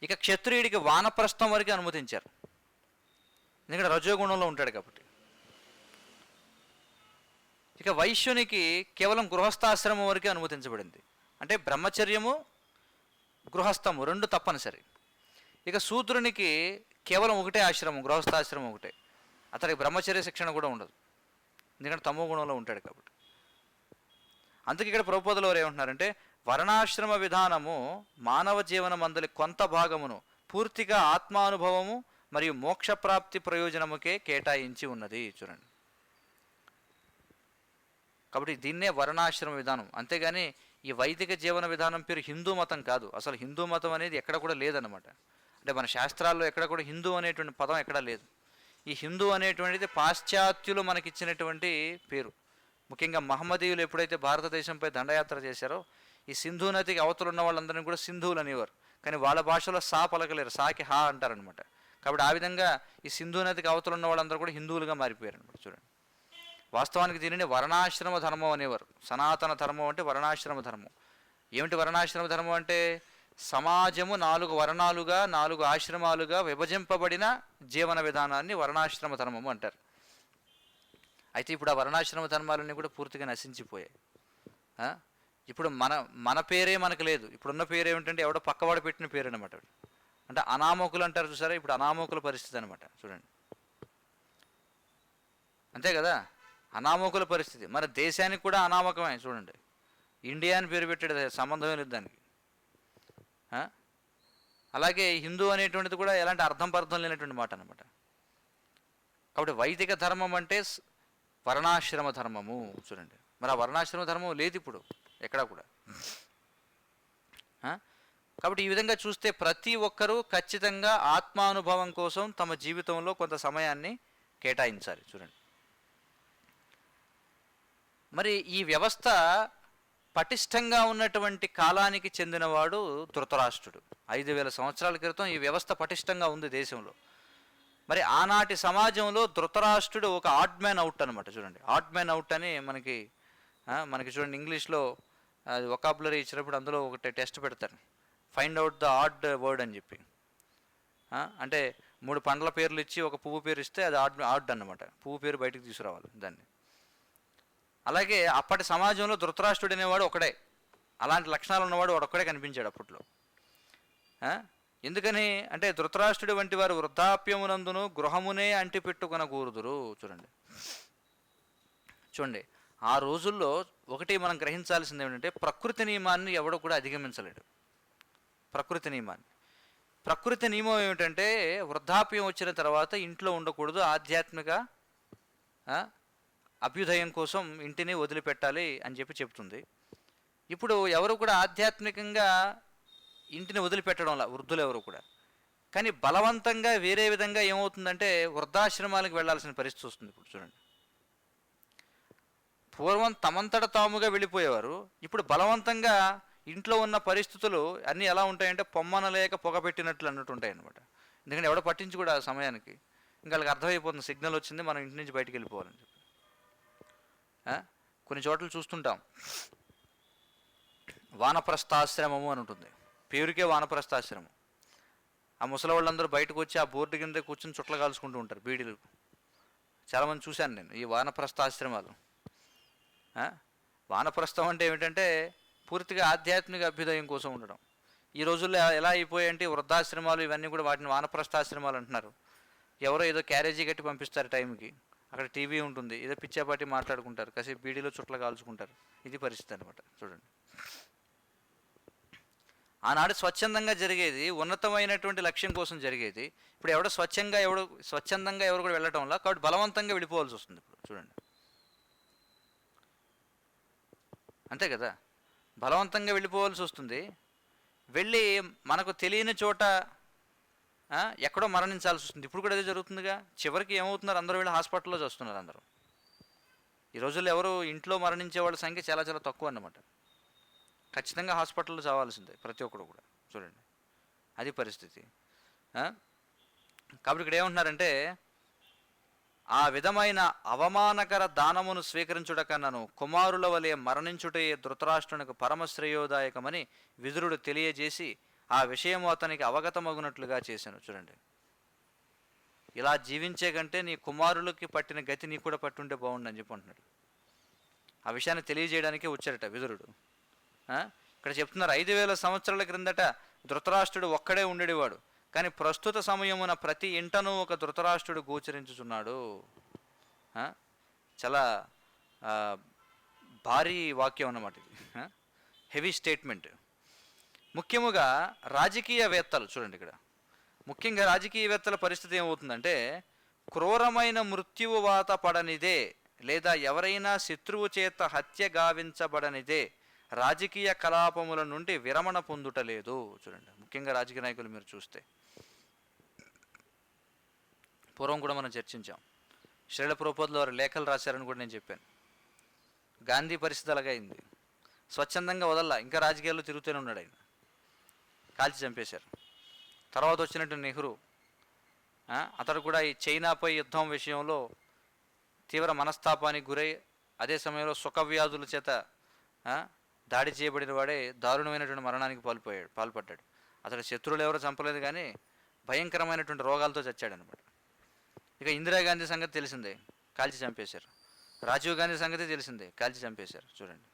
ఇక క్షత్రియుడికి వానప్రస్థం వరకు అనుమతించారు, ఎందుకంటే రజోగుణంలో ఉంటాడు కాబట్టి. ఇక వైశ్యునికి కేవలం గృహస్థాశ్రమం వరకే అనుమతించబడింది. అంటే బ్రహ్మచర్యము గృహస్థము రెండు తప్పనిసరి. ఇక శూద్రునికి కేవలం ఒకటే ఆశ్రమం, గృహస్థాశ్రమం ఒకటే. అతడికి బ్రహ్మచర్య శిక్షణ కూడా ఉండదు, ఎందుకంటే తమో గుణంలో ఉంటాడు కాబట్టి. అందుకే ఇక్కడ ప్రభుపాదుల వారు ఏమంటున్నారంటే, వర్ణాశ్రమ విధానము మానవ జీవనం అందలి కొంత భాగమును పూర్తిగా ఆత్మానుభవము మరియు మోక్షప్రాప్తి ప్రయోజనముకే కేటాయించి ఉన్నది. చూడండి, కాబట్టి దీన్నే వర్ణాశ్రమ విధానం. అంతేగాని ఈ వైదిక జీవన విధానం పేరు హిందూ మతం కాదు. అసలు హిందూ మతం అనేది ఎక్కడ కూడా లేదన్నమాట. అంటే మన శాస్త్రాల్లో ఎక్కడ కూడా హిందూ అనేటువంటి పదం ఎక్కడా లేదు. ఈ హిందూ అనేటువంటిది పాశ్చాత్యులు మనకిచ్చినటువంటి పేరు. ముఖ్యంగా మహమ్మదీయులు ఎప్పుడైతే భారతదేశంపై దండయాత్ర చేశారో, ఈ సింధు నదికి అవతలు ఉన్న వాళ్ళందరినీ కూడా సింధువులు అనేవారు. కానీ వాళ్ళ భాషలో సా పలకలేరు, సాకి హా అంటారనమాట. కాబట్టి ఆ విధంగా ఈ సింధు నదికి అవతలు ఉన్న వాళ్ళందరూ కూడా హిందువులుగా మారిపోయారు అనమాట. చూడండి, వాస్తవానికి దీనిని వర్ణాశ్రమ ధర్మం అనేవారు. సనాతన ధర్మం అంటే వర్ణాశ్రమ ధర్మం. ఏమిటి వర్ణాశ్రమ ధర్మం అంటే? సమాజము 4 వర్ణాలుగా 4 ఆశ్రమాలుగా విభజింపబడిన జీవన విధానాన్ని వర్ణాశ్రమ ధర్మము అంటారు. అయితే ఇప్పుడు ఆ వర్ణాశ్రమ ధర్మాలన్నీ కూడా పూర్తిగా నశించిపోయాయి. ఇప్పుడు మన పేరే మనకు లేదు. ఇప్పుడున్న పేరు ఏమిటంటే ఎవడో పక్కవాడు పెట్టిన పేరు అనమాట. అంటే అనామకులు అంటారు చూసారా, ఇప్పుడు అనామకుల పరిస్థితి అనమాట. చూడండి, అంతే కదా, అనామకుల పరిస్థితి. మన దేశానికి కూడా అనామకమే. చూడండి, ఇండియా అని పేరు పెట్టాడు, సంబంధమే లేదు దానికి. అలాగే హిందూ అనేటువంటిది కూడా ఎలాంటి అర్థం పర్థం లేనటువంటి మాట అనమాట. కాబట్టి వైదిక ధర్మం అంటే వర్ణాశ్రమ ధర్మము. చూడండి, మరి ఆ వర్ణాశ్రమ ధర్మం లేదు ఇప్పుడు ఎక్కడా కూడా. కాబట్టి ఈ విధంగా చూస్తే ప్రతి ఒక్కరూ ఖచ్చితంగా ఆత్మానుభవం కోసం తమ జీవితంలో కొంత సమయాన్ని కేటాయించాలి. చూడండి, మరి ఈ వ్యవస్థ పటిష్టంగా ఉన్నటువంటి కాలానికి చెందినవాడు ధృతరాష్ట్రుడు. 5000 సంవత్సరాల క్రితం ఈ వ్యవస్థ పటిష్టంగా ఉంది దేశంలో. మరి ఆనాటి సమాజంలో ధృతరాష్ట్రుడు ఒక ఆడ్ మ్యాన్ అవుట్ అనమాట. చూడండి, ఆడ్ మ్యాన్ అవుట్ అని మనకి చూడండి ఇంగ్లీష్లో వొకాబులరీ ఇచ్చినప్పుడు అందులో ఒకటి టెస్ట్ పెడతారు, find out the odd word అని చెప్పి. అంటే 3 పండ్ల పేర్లు ఇచ్చి ఒక పువ్వు పేరు ఇస్తే అది ఆడ్ అన్నమాట. పువ్వు పేరు బయటకు తీసుకురావాలి దాన్ని. అలాగే అప్పటి సమాజంలో ధృతరాష్ట్రుడు అనేవాడు ఒకడే, అలాంటి లక్షణాలు ఉన్నవాడు ఒక్కడే కనిపించాడు అప్పట్లో. ఎందుకని అంటే ధృతరాష్ట్రుడి వంటి వారు వృద్ధాప్యమునందును గృహమునే అంటి పెట్టుకొనకూరుదురు. చూడండి, ఆ రోజుల్లో ఒకటి మనం గ్రహించాల్సింది ఏమిటంటే, ప్రకృతి నియమాన్ని ఎవడో కూడా అధిగమించలేడు. ప్రకృతి నియమం ఏమిటంటే, వృద్ధాప్యం వచ్చిన తర్వాత ఇంట్లో ఉండకూడదు, ఆధ్యాత్మిక అభ్యుదయం కోసం ఇంటిని వదిలిపెట్టాలి అని చెప్తుంది. ఇప్పుడు ఎవరు కూడా ఆధ్యాత్మికంగా ఇంటిని వదిలిపెట్టడంలా వృద్ధులు ఎవరు కూడా. కానీ బలవంతంగా వేరే విధంగా ఏమవుతుందంటే వృద్ధాశ్రమాలకు వెళ్లాల్సిన పరిస్థితి వస్తుంది. ఇప్పుడు చూడండి, పూర్వం తమంతట తాముగా వెళ్ళిపోయేవారు, ఇప్పుడు బలవంతంగా ఇంట్లో ఉన్న పరిస్థితులు అన్నీ ఎలా ఉంటాయంటే పొమ్మనలేక పొగపెట్టినట్లు అన్నట్టు ఉంటాయి అన్నమాట. ఎందుకంటే ఎవడో పట్టించి కూడా సమయానికి ఇంకా వాళ్ళకి అర్థమైపోతుంది, సిగ్నల్ వచ్చింది, మనం ఇంటి నుంచి బయటికి వెళ్ళిపోవాలని చెప్పి. కొన్ని చోట్ల చూస్తుంటాం వానప్రస్థాశ్రమము అని ఉంటుంది, పేరుకే వానప్రస్థాశ్రమం. ఆ ముసలి వాళ్ళందరూ బయటకు వచ్చి ఆ బోర్డు కింద కూర్చొని చుట్టలు కాల్చుకుంటూ ఉంటారు బీడీలు. చాలామంది చూశాను నేను ఈ వానప్రస్థ ఆశ్రమాలు. వానప్రస్థం అంటే ఏమిటంటే పూర్తిగా ఆధ్యాత్మిక అభ్యుదయం కోసం ఉండడం. ఈ రోజుల్లో ఎలా అయిపోయాయంటే వృద్ధాశ్రమాలు ఇవన్నీ కూడా వాటిని వానప్రస్థాశ్రమాలు అంటున్నారు. ఎవరో ఏదో క్యారేజీ కట్టి పంపిస్తారు టైంకి, అక్కడ టీవీ ఉంటుంది, ఏదో పిచ్చాపాటి మాట్లాడుకుంటారు, కాసేపు బీడీలో చుట్టలు కాల్చుకుంటారు. ఇది పరిస్థితి అనమాట. చూడండి, ఆనాడు స్వచ్ఛందంగా జరిగేది, ఉన్నతమైనటువంటి లక్ష్యం కోసం జరిగేది. ఇప్పుడు స్వచ్ఛందంగా ఎవరు కూడా వెళ్ళటంలా, కాబట్టి బలవంతంగా వెళ్ళిపోవాల్సి వస్తుంది. ఇప్పుడు చూడండి, అంతే కదా, బలవంతంగా వెళ్ళిపోవాల్సి వస్తుంది. వెళ్ళి మనకు తెలియని చోట ఎక్కడో మరణించాల్సి వస్తుంది. ఇప్పుడు కూడా అదే జరుగుతుందిగా. చివరికి ఏమవుతున్నారు, అందరూ వెళ్ళి హాస్పిటల్లో చూస్తున్నారు. అందరూ ఈ రోజుల్లో ఎవరు ఇంట్లో మరణించే వాళ్ళ సంఖ్య చాలా చాలా తక్కువ అన్నమాట. ఖచ్చితంగా హాస్పిటల్లో చావాల్సిందే ప్రతి ఒక్కడు కూడా. చూడండి, అది పరిస్థితి. కాబట్టి ఇక్కడ ఏమంటున్నారంటే, ఆ విధమైన అవమానకర దానమును స్వీకరించుట కన్నాను కుమారుల వలె మరణించుటయే ధృతరాష్ట్రునికి పరమశ్రేయోదాయకమని విదురుడు తెలియజేసి ఆ విషయము అతనికి అవగతమగునట్లుగా చేశాను. చూడండి, ఇలా జీవించే కంటే నీ కుమారులకి పట్టిన గతి నీకు కూడా పట్టుంటే బాగుండని చెప్పి అంటున్నాడు. ఆ విషయాన్ని తెలియజేయడానికే వచ్చాడట విదురుడు. ఇక్కడ చెప్తున్నారు, 5000 సంవత్సరాల క్రిందట ధృతరాష్ట్రుడు ఒక్కడే ఉండేవాడు, కానీ ప్రస్తుత సమయమున ప్రతి ఇంటను ఒక ధృతరాష్ట్రుడు గోచరించుచున్నాడు. చాలా భారీ వాక్యం అన్నమాట ఇది, హెవీ స్టేట్మెంట్. ముఖ్యముగా రాజకీయవేత్తలు చూడండి, ఇక్కడ ముఖ్యంగా రాజకీయవేత్తల పరిస్థితి ఏమవుతుందంటే, క్రూరమైన మృత్యువు వాత పడనిదే లేదా ఎవరైనా శత్రువు చేత హత్య గావించబడనిదే రాజకీయ కలాపముల నుండి విరమణ పొందుటలేదు. చూడండి, ముఖ్యంగా రాజకీయ నాయకులు మీరు చూస్తే, పూర్వం కూడా మనం చర్చించాం. శ్రీల ప్రభుపాదుల వారు లేఖలు రాశారని కూడా నేను చెప్పాను. గాంధీ పరిస్థితి అలాగే అయింది. స్వచ్ఛందంగా వదల్లా, ఇంకా రాజకీయాల్లో తిరుగుతూనే ఉన్నాడు. ఆయన కాల్చి చంపేశారు. తర్వాత వచ్చినట్టు నెహ్రూ, అతడు కూడా ఈ చైనాపై యుద్ధం విషయంలో తీవ్ర మనస్తాపానికి గురై అదే సమయంలో సుఖవ్యాధుల చేత దాడి చేయబడిన వాడే దారుణమైనటువంటి మరణానికి పాల్పడ్డాడు. అతడు శత్రువులు ఎవరో చంపలేదు, కానీ భయంకరమైనటువంటి రోగాలతో చచ్చాడనమాట. ఇక ఇందిరాగాంధీ సంగతి తెలిసిందే, కాల్చి చంపేశారు. రాజీవ్ గాంధీ సంగతి తెలిసిందే, కాల్చి చంపేశారు. చూడండి,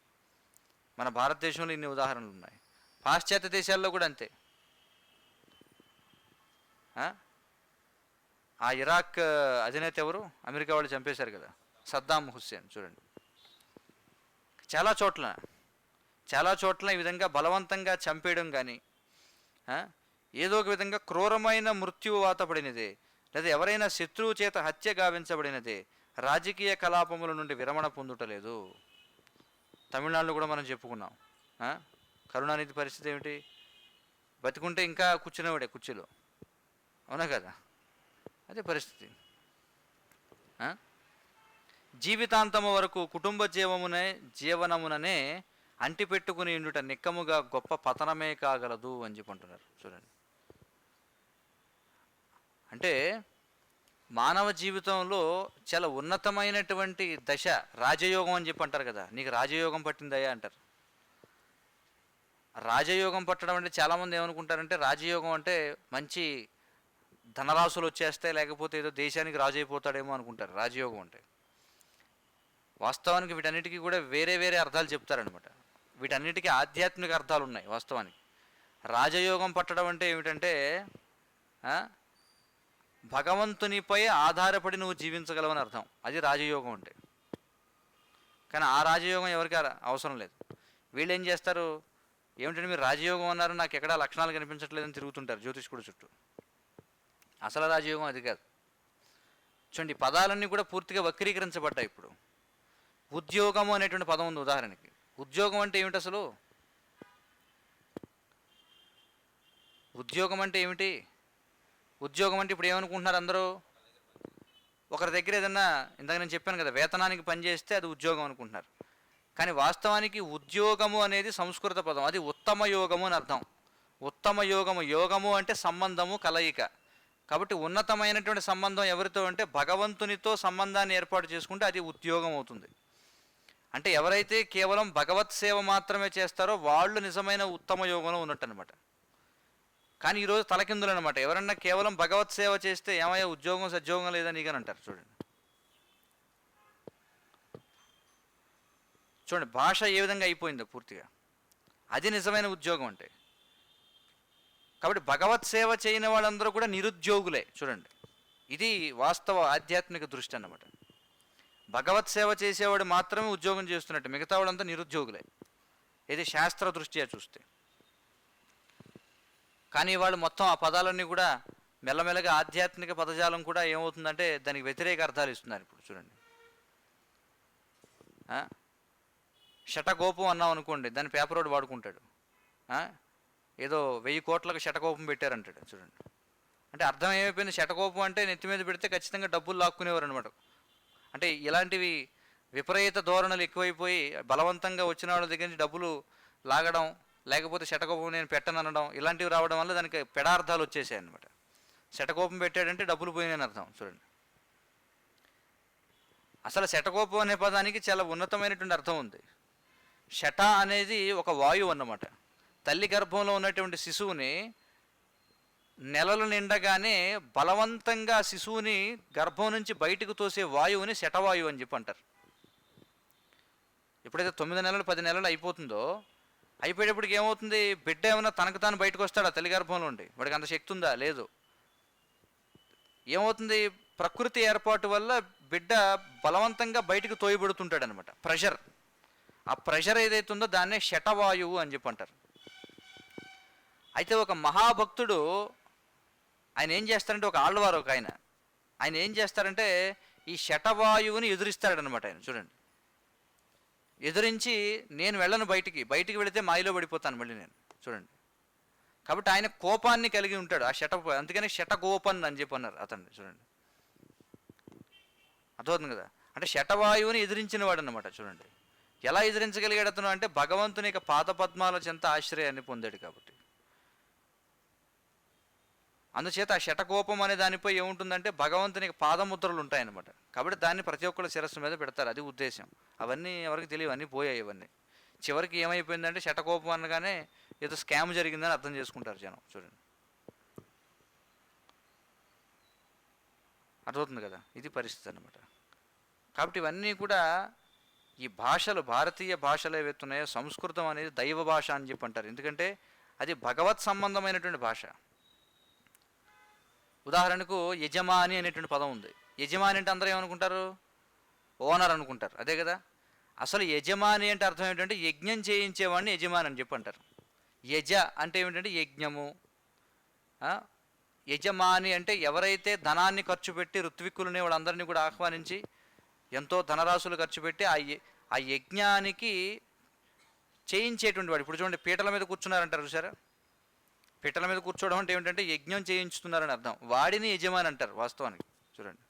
మన భారతదేశంలో ఇన్ని ఉదాహరణలు ఉన్నాయి. పాశ్చాత్య దేశాల్లో కూడా అంతే. ఆ ఇరాక్ అధినేత ఎవరు, అమెరికా వాళ్ళు చంపేశారు కదా, సద్దాం హుస్సేన్. చూడండి, చాలా చోట్ల ఈ విధంగా బలవంతంగా చంపేయడం కానీ, ఏదో ఒక విధంగా క్రూరమైన మృత్యువు వాతపడినదే లేదా ఎవరైనా శత్రువు చేత హత్య గావించబడినదే రాజకీయ కలాపముల నుండి విరమణ పొందుటలేదు. తమిళనాడులో కూడా మనం చెప్పుకున్నాం. కరుణానిధి పరిస్థితి ఏమిటి, బతికుంటే ఇంకా కూర్చునేవాడే కుర్చీలో, అవునా కదా, అదే పరిస్థితి. జీవితాంతము వరకు కుటుంబ జీవనముననే అంటిపెట్టుకుని ఉండుట నిక్కముగా గొప్ప పతనమే కాగలదు అని చెప్పుకుంటున్నారు. చూడండి, అంటే మానవ జీవితంలో చాలా ఉన్నతమైనటువంటి దశ రాజయోగం అని చెప్పి అంటారు కదా. నీకు రాజయోగం పట్టిందయ్యా అంటారు. రాజయోగం పట్టడం అంటే చాలామంది ఏమనుకుంటారంటే, రాజయోగం అంటే మంచి ధనరాశులు వచ్చేస్తాయి, లేకపోతే ఏదో దేశానికి రాజు అయిపోతాడేమో అనుకుంటారు రాజయోగం అంటే. వాస్తవానికి వీటన్నిటికీ కూడా వేరే వేరే అర్థాలు చెప్తారనమాట. వీటన్నిటికీ ఆధ్యాత్మిక అర్థాలు ఉన్నాయి. వాస్తవానికి రాజయోగం పట్టడం అంటే ఏమిటంటే, భగవంతునిపై ఆధారపడి నువ్వు జీవించగలవని అర్థం. అది రాజయోగం అంటే. కానీ ఆ రాజయోగం ఎవరికి అవసరం లేదు. వీళ్ళు ఏం చేస్తారు, ఏమిటంటే మీరు రాజయోగం అన్నారు, నాకు ఎక్కడా లక్షణాలు కనిపించట్లేదని తిరుగుతుంటారు జ్యోతిష్కుడి చుట్టూ. అసలు రాజయోగం అది కాదు. చూడండి, పదాలన్నీ కూడా పూర్తిగా వక్రీకరించబడ్డాయి. ఇప్పుడు ఉద్యోగము అనేటువంటి పదం ఉంది. ఉదాహరణకి, ఉద్యోగం అంటే ఏమిటి అసలు? ఉద్యోగం అంటే ఏమిటి? ఉద్యోగం అంటే ఇప్పుడు ఏమనుకుంటున్నారు అందరూ, ఒకరి దగ్గర ఏదన్నా, ఇందాక నేను చెప్పాను కదా, వేతనానికి పనిచేస్తే అది ఉద్యోగం అనుకుంటున్నారు. కానీ వాస్తవానికి ఉద్యోగము అనేది సంస్కృత పదం. అది ఉత్తమ యోగము అని అర్థం. ఉత్తమ యోగము, యోగము అంటే సంబంధము, కలయిక. కాబట్టి ఉన్నతమైనటువంటి సంబంధం ఎవరితో అంటే భగవంతునితో సంబంధాన్ని ఏర్పాటు చేసుకుంటే అది ఉద్యోగం అవుతుంది. అంటే ఎవరైతే కేవలం భగవత్ సేవ మాత్రమే చేస్తారో వాళ్ళు నిజమైన ఉత్తమ యోగంలో ఉన్నట్టు అనమాట. కానీ ఈరోజు తలకిందులు అనమాట. ఎవరన్నా కేవలం భగవత్ సేవ చేస్తే ఏమయ్యా ఉద్యోగం సద్యోగం లేదా నీకని అంటారు. చూడండి చూడండి భాష ఏ విధంగా అయిపోయిందో పూర్తిగా. అది నిజమైన ఉద్యోగం అంటే. కాబట్టి భగవత్ సేవ చేయని వాళ్ళందరూ కూడా నిరుద్యోగులే. చూడండి ఇది వాస్తవ ఆధ్యాత్మిక దృష్టి అన్నమాట. భగవత్ సేవ చేసేవాడు మాత్రమే ఉద్యోగం చేస్తున్నట్టు, మిగతా వాళ్ళంతా నిరుద్యోగులే, ఇది శాస్త్ర దృష్ట్యా చూస్తే. కానీ వాళ్ళు మొత్తం ఆ పదాలన్నీ కూడా మెల్లమెల్లగా ఆధ్యాత్మిక పదజాలం కూడా ఏమవుతుందంటే దానికి వ్యతిరేక అర్థాలు ఇస్తున్నారు. ఇప్పుడు చూడండి శటకోపం అన్నాం అనుకోండి, దాన్ని పేపర్ రోడ్ వాడుకుంటాడు. ఏదో 1000 కోట్లకు శటకోపం పెట్టారంటాడు. చూడండి అంటే అర్థం ఏమైపోయింది, శటకోపం అంటే నెత్తి మీద పెడితే ఖచ్చితంగా డబ్బులు లాక్కునేవారు అనమాట. అంటే ఇలాంటివి విపరీత ధోరణులు ఎక్కువైపోయి బలవంతంగా వచ్చిన వాళ్ళ దగ్గర నుంచి డబ్బులు లాగడం, లేకపోతే శటకోపం నేను పెట్టననడం, ఇలాంటివి రావడం వల్ల దానికి పెడార్థాలు వచ్చేసాయి అనమాట. శటకోపం పెట్టాడంటే డబ్బులు పోయినాయని అర్థం. చూడండి అసలు శటకోపం అనే పదానికి చాలా ఉన్నతమైనటువంటి అర్థం ఉంది. శట అనేది ఒక వాయువు అన్నమాట. తల్లి గర్భంలో ఉన్నటువంటి శిశువుని నెలలు నిండగానే బలవంతంగా శిశువుని గర్భం నుంచి బయటకు తోసే వాయువుని శటవాయువు అని చెప్పి అంటారు. ఎప్పుడైతే 9 నెలలు 10 నెలలు అయిపోతుందో, అయిపోయేటప్పటికి ఏమవుతుంది, బిడ్డ ఏమైనా తనకు తాను బయటకు వస్తాడా తల్లి గర్భంలో ఉండి? వాడికి అంత శక్తి ఉందా? లేదు. ఏమవుతుంది, ప్రకృతి ఏర్పాటు వల్ల బిడ్డ బలవంతంగా బయటకు తోయబడుతుంటాడు అనమాట. ప్రెషర్, ఆ ప్రెషర్ ఏదైతే ఉందో దాన్నే శటవాయువు అని చెప్పి అంటారు. అయితే ఒక మహాభక్తుడు ఆయన ఏం చేస్తారంటే, ఒక ఆళ్వారు ఒక ఆయన ఏం చేస్తారంటే ఈ శటవాయువుని ఎదురిస్తాడనమాట. ఆయన చూడండి ఎదురించి నేను వెళ్ళను, బయటికి వెళితే మాయలో పడిపోతాను మళ్ళీ నేను. చూడండి కాబట్టి ఆయన కోపాన్ని కలిగి ఉంటాడు ఆ అందుకని శటగోపన్ అని చెప్పి అన్నారు అతన్ని. చూడండి అర్థమవుతుంది కదా. అంటే శటవాయువుని ఎదిరించిన వాడు అనమాట. చూడండి ఎలా ఎదిరించగలిగాడు అతను అంటే భగవంతుని యొక్క పాదపద్మాల చెంత ఆశ్రయాన్ని పొందాడు కాబట్టి. అందుచేత ఆ శటకోపం అనే దానిపై ఏముంటుందంటే భగవంతునికి పాదముద్రలు ఉంటాయన్నమాట. కాబట్టి దాన్ని ప్రతి ఒక్కరు శిరస్సు మీద పెడతారు, అది ఉద్దేశం. అవన్నీ ఎవరికి తెలియవు, అన్నీ పోయాయి. ఇవన్నీ చివరికి ఏమైపోయిందంటే శటకోపం అనగానే ఏదో స్కామ్ జరిగిందని అర్థం చేసుకుంటారు జనం. చూడండి అర్థమవుతుంది కదా, ఇది పరిస్థితి అన్నమాట. కాబట్టి ఇవన్నీ కూడా ఈ భాషలు, భారతీయ భాషలు ఏవైతున్నాయో, సంస్కృతం అనేది దైవ భాష అని చెప్పి అంటారు. ఎందుకంటే అది భగవత్ సంబంధమైనటువంటి భాష. ఉదాహరణకు యజమాని అనేటువంటి పదం ఉంది. యజమాని అంటే అందరూ ఏమనుకుంటారు, ఓనర్ అనుకుంటారు, అదే కదా. అసలు యజమాని అంటే అర్థం ఏమిటంటే యజ్ఞం చేయించేవాడిని యజమాని అని చెప్పి అంటారు. యజ అంటే ఏమిటంటే యజ్ఞము. యజమాని అంటే ఎవరైతే ధనాన్ని ఖర్చు పెట్టి ఋత్విక్కులని వాళ్ళందరినీ కూడా ఆహ్వానించి ఎంతో ధనరాశులు ఖర్చు పెట్టి ఆ యజ్ఞానికి చేయించేటువంటి వాడు. ఇప్పుడు చూడండి పీటల మీద కూర్చున్నారంటారు చూసారా, పీటల మీద కూర్చోవడం అంటే ఏమిటంటే యజ్ఞం చేయించుతున్నారని అర్థం. వాడిని యజమాని అంటారు వాస్తవానికి. చూడండి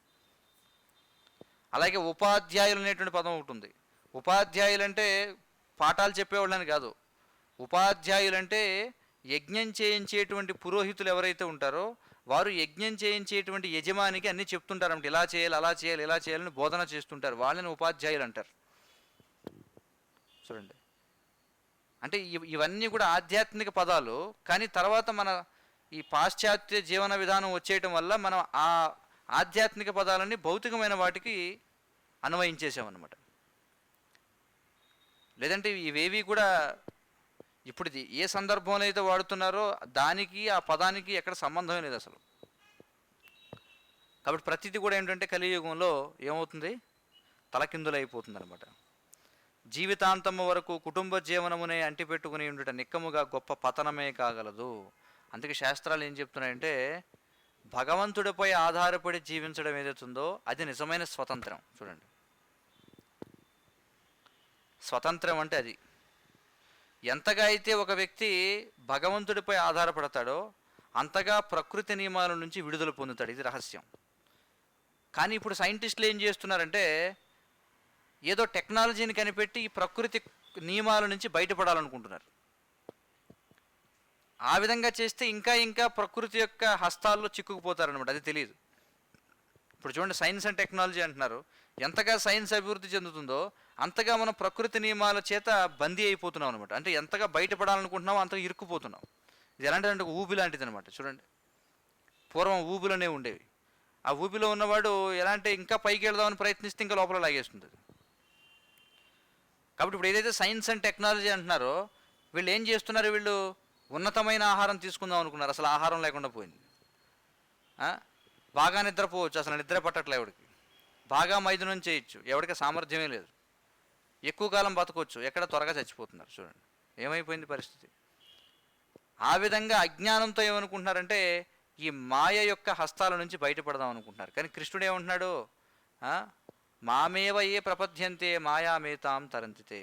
అలాగే ఉపాధ్యాయులు అనేటువంటి పదం ఒకటి ఉంది. ఉపాధ్యాయులు అంటే పాఠాలు చెప్పేవాళ్ళని కాదు. ఉపాధ్యాయులు అంటే యజ్ఞం చేయించేటువంటి పురోహితులు ఎవరైతే ఉంటారో వారు యజ్ఞం చేయించేటువంటి యజమానికి అన్నీ చెప్తుంటారు. ఇలా చేయాలి, అలా చేయాలి, ఇలా చేయాలని బోధన చేస్తుంటారు. వాళ్ళని ఉపాధ్యాయులు అంటారు. చూడండి అంటే ఇవన్నీ కూడా ఆధ్యాత్మిక పదాలు. కానీ తర్వాత మన ఈ పాశ్చాత్య జీవన విధానం వచ్చేయటం వల్ల మనం ఆ ఆధ్యాత్మిక పదాలన్నీ భౌతికమైన వాటికి అన్వయించేసామన్నమాట. లేదంటే ఇవేవి కూడా ఇప్పుడు ఏ సందర్భంలో అయితే వాడుతున్నారో దానికి ఆ పదానికి ఎక్కడ సంబంధమే లేదు అసలు. కాబట్టి ప్రతిదీ కూడా ఏంటంటే కలియుగంలో ఏమవుతుంది, తలకిందులైపోతుంది అనమాట. జీవితాంతము వరకు కుటుంబ జీవనమునే అంటిపెట్టుకుని ఉండుట నిక్కముగా గొప్ప పతనమే కాగలదు. అందుకే శాస్త్రాలు ఏం చెప్తున్నాయంటే భగవంతుడిపై ఆధారపడి జీవించడం ఏదైతుందో అది నిజమైన స్వతంత్రం. చూడండి స్వతంత్రం అంటే అది. ఎంతగా అయితే ఒక వ్యక్తి భగవంతుడిపై ఆధారపడతాడో అంతగా ప్రకృతి నియమాల నుంచి విడుదల పొందుతాడు. ఇది రహస్యం. కానీ ఇప్పుడు సైంటిస్టులు ఏం చేస్తున్నారంటే ఏదో టెక్నాలజీని కనిపెట్టి ఈ ప్రకృతి నియమాల నుంచి బయటపడాలనుకుంటున్నారు. ఆ విధంగా చేస్తే ఇంకా ప్రకృతి యొక్క హస్తాల్లో చిక్కుకుపోతారనమాట. అది తెలియదు. ఇప్పుడు చూడండి సైన్స్ అండ్ టెక్నాలజీ అంటున్నారు. ఎంతగా సైన్స్ అభివృద్ధి చెందుతుందో అంతగా మనం ప్రకృతి నియమాల చేత బందీ అయిపోతున్నాం అనమాట. అంటే ఎంతగా బయటపడాలనుకుంటున్నామో అంతగా ఇరుక్కుపోతున్నాం. ఇది ఎలాంటిదంటే ఒక ఊబి లాంటిది అనమాట. చూడండి, పూర్వం ఊబులనే ఉండేవి. ఆ ఊబిలో ఉన్నవాడు ఎలా అంటే ఇంకా పైకి వెళదామని ప్రయత్నిస్తే ఇంకా లోపల లాగేస్తుంది. కాబట్టి ఇప్పుడు ఏదైతే సైన్స్ అండ్ టెక్నాలజీ అంటున్నారో, వీళ్ళు ఏం చేస్తున్నారు, వీళ్ళు ఉన్నతమైన ఆహారం తీసుకుందాం అనుకున్నారు, అసలు ఆహారం లేకుండా పోయింది. బాగా నిద్రపోవచ్చు, అసలు నిద్ర పట్టట్లే ఎవడికి. బాగా మైథునం చేయొచ్చు, ఎవరికి సామర్థ్యమే లేదు. ఎక్కువ కాలం బతకొచ్చు, ఎక్కడ త్వరగా చచ్చిపోతున్నారు. చూడండి ఏమైపోయింది పరిస్థితి. ఆ విధంగా అజ్ఞానంతో ఏమనుకుంటున్నారంటే ఈ మాయ యొక్క హస్తాల నుంచి బయటపడదాం అనుకుంటున్నారు. కానీ కృష్ణుడు ఏమంటున్నాడు, మామేవ ఏ ప్రపద్యంతే మాయామేతాం తరంతితే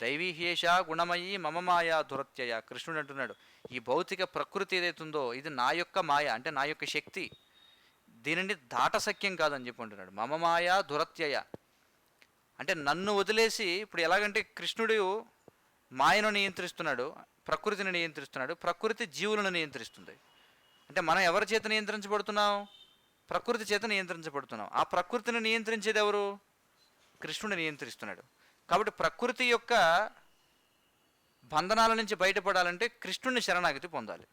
దైవీహేష గుణమయీ మమ మాయా దురత్యయ. కృష్ణుడు అంటున్నాడు, ఈ భౌతిక ప్రకృతి ఏదైతుందో ఇది నా యొక్క మాయ, అంటే నా యొక్క శక్తి, దీనిని దాటసఖ్యం కాదని చెప్పి అంటున్నాడు. మమ మాయా దురత్యయ అంటే నన్ను వదిలేసి, ఇప్పుడు ఎలాగంటే కృష్ణుడు మాయను నియంత్రిస్తున్నాడు, ప్రకృతిని నియంత్రిస్తున్నాడు, ప్రకృతి జీవులను నియంత్రిస్తుంది. అంటే మనం ఎవరి చేత నియంత్రించబడుతున్నాం, ప్రకృతి చేత నియంత్రించబడుతున్నాం. ఆ ప్రకృతిని నియంత్రించేది ఎవరు, కృష్ణుడు నియంత్రిస్తున్నాడు. కాబట్టి ప్రకృతి యొక్క బంధనాల నుంచి బయటపడాలంటే కృష్ణుడిని శరణాగతి పొందాలి.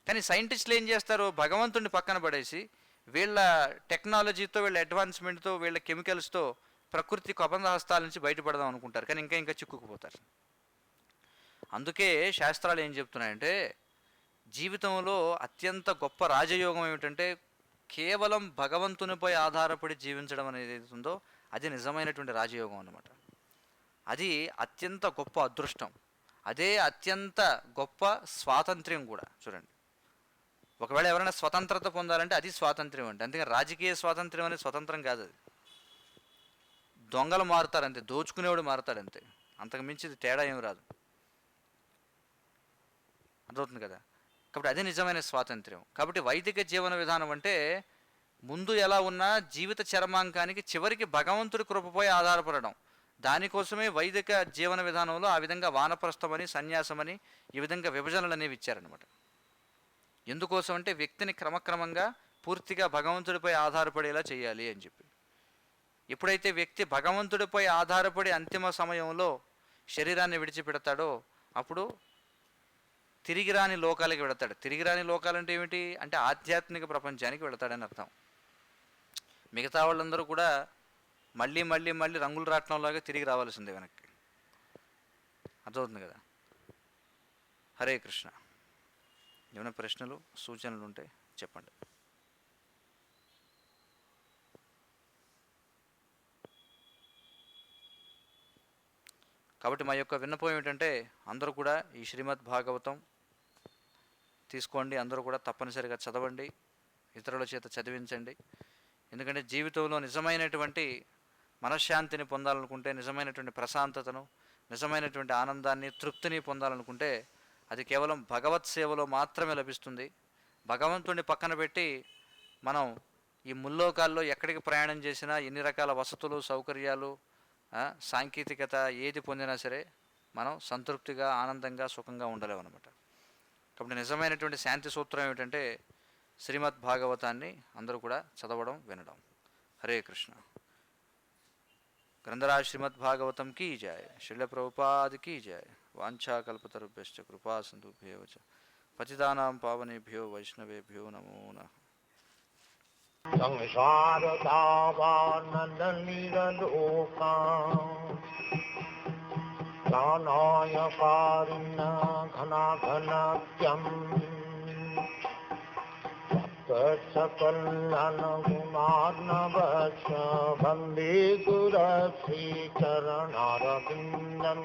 కానీ సైంటిస్టులు ఏం చేస్తారు, భగవంతుడిని పక్కన పడేసి వీళ్ళ టెక్నాలజీతో, వీళ్ళ అడ్వాన్స్మెంట్తో, వీళ్ళ కెమికల్స్తో ప్రకృతి కబంధ హస్తాల నుంచి బయటపడదాం అనుకుంటారు, కానీ ఇంకా చిక్కుకుపోతారు. అందుకే శాస్త్రాలు ఏం చెప్తున్నాయంటే జీవితంలో అత్యంత గొప్ప రాజయోగం ఏమిటంటే కేవలం భగవంతునిపై ఆధారపడి జీవించడం అనేది ఉందో అది నిజమైనటువంటి రాజయోగం అన్నమాట. అది అత్యంత గొప్ప అదృష్టం, అదే అత్యంత గొప్ప స్వాతంత్ర్యం కూడా. చూడండి, ఒకవేళ ఎవరైనా స్వతంత్రత పొందాలంటే అది స్వాతంత్ర్యం అంటే, అందుకని రాజకీయ స్వాతంత్ర్యం అనేది స్వతంత్రం కాదు. అది దొంగలు మారుతారంతే, దోచుకునేవాడు మారుతాడంతే, అంతకు మించి తేడా ఏమి రాదు. అర్థమవుతుంది కదా. కాబట్టి అదే నిజమైన స్వాతంత్ర్యం. కాబట్టి వైదిక జీవన విధానం అంటే ముందు ఎలా ఉన్నా జీవిత చరమాంకానికి చివరికి భగవంతుడి కృపపై ఆధారపడడం. దానికోసమే వైదిక జీవన విధానంలో ఆ విధంగా వానప్రస్థమని, సన్యాసమని ఈ విధంగా విభజనలు అనేవి ఇచ్చారనమాట. ఎందుకోసం అంటే వ్యక్తిని క్రమక్రమంగా పూర్తిగా భగవంతుడిపై ఆధారపడేలా చేయాలి అని చెప్పి. ఎప్పుడైతే వ్యక్తి భగవంతుడిపై ఆధారపడి అంతిమ సమయంలో శరీరాన్ని విడిచిపెడతాడో అప్పుడు తిరిగి రాని లోకాలకి వెళతాడు. తిరిగి రాని లోకాలంటే ఏమిటి అంటే ఆధ్యాత్మిక ప్రపంచానికి వెళతాడని అర్థం. మిగతా వాళ్ళందరూ కూడా మళ్ళీ మళ్ళీ మళ్ళీ రంగులు రాట్నంలాగా తిరిగి రావాల్సిందే వెనక్కి. అర్థమవుతుంది కదా. హరే కృష్ణ. ఏమైనా ప్రశ్నలు సూచనలు ఉంటే చెప్పండి. కాబట్టి మా యొక్క విన్నపం ఏమిటంటే అందరూ కూడా ఈ శ్రీమద్ భాగవతం తీసుకోండి, అందరూ కూడా తప్పనిసరిగా చదవండి, ఇతరుల చేత చదివించండి. ఎందుకంటే జీవితంలో నిజమైనటువంటి మనశ్శాంతిని పొందాలనుకుంటే, నిజమైనటువంటి ప్రశాంతతను, నిజమైనటువంటి ఆనందాన్ని, తృప్తిని పొందాలనుకుంటే అది కేవలం భగవత్ సేవలో మాత్రమే లభిస్తుంది. భగవంతుడిని పక్కన పెట్టి మనం ఈ ముల్లోకాల్లో ఎక్కడికి ప్రయాణం చేసినా, ఎన్ని రకాల వసతులు, సౌకర్యాలు, సాంకేతికత ఏది పొందినా సరే మనం సంతృప్తిగా, ఆనందంగా, సుఖంగా ఉండలేము అనమాట. కాబట్టి నిజమైనటువంటి శాంతి సూత్రం ఏమిటంటే శ్రీమద్ భాగవతాన్ని అందరూ కూడా చదవడం, వినడం. హరే కృష్ణ. గ్రంథరాజ్ శ్రీమద్ భాగవతం కీ జయ. శ్రీల ప్రభుపాద్ కీ జయ. వాంఛాకల్పతరుభ్యశ్చ కృపా సింధుభ్యో చ పతితానాం పావనేభ్యో వైష్ణవేభ్యో నమో నమః. జ్ఞానాయకారిణ ఘనఘనత్యం సకలగుణార్ణవశ వందే గురశ్రీ చరణారవిందం.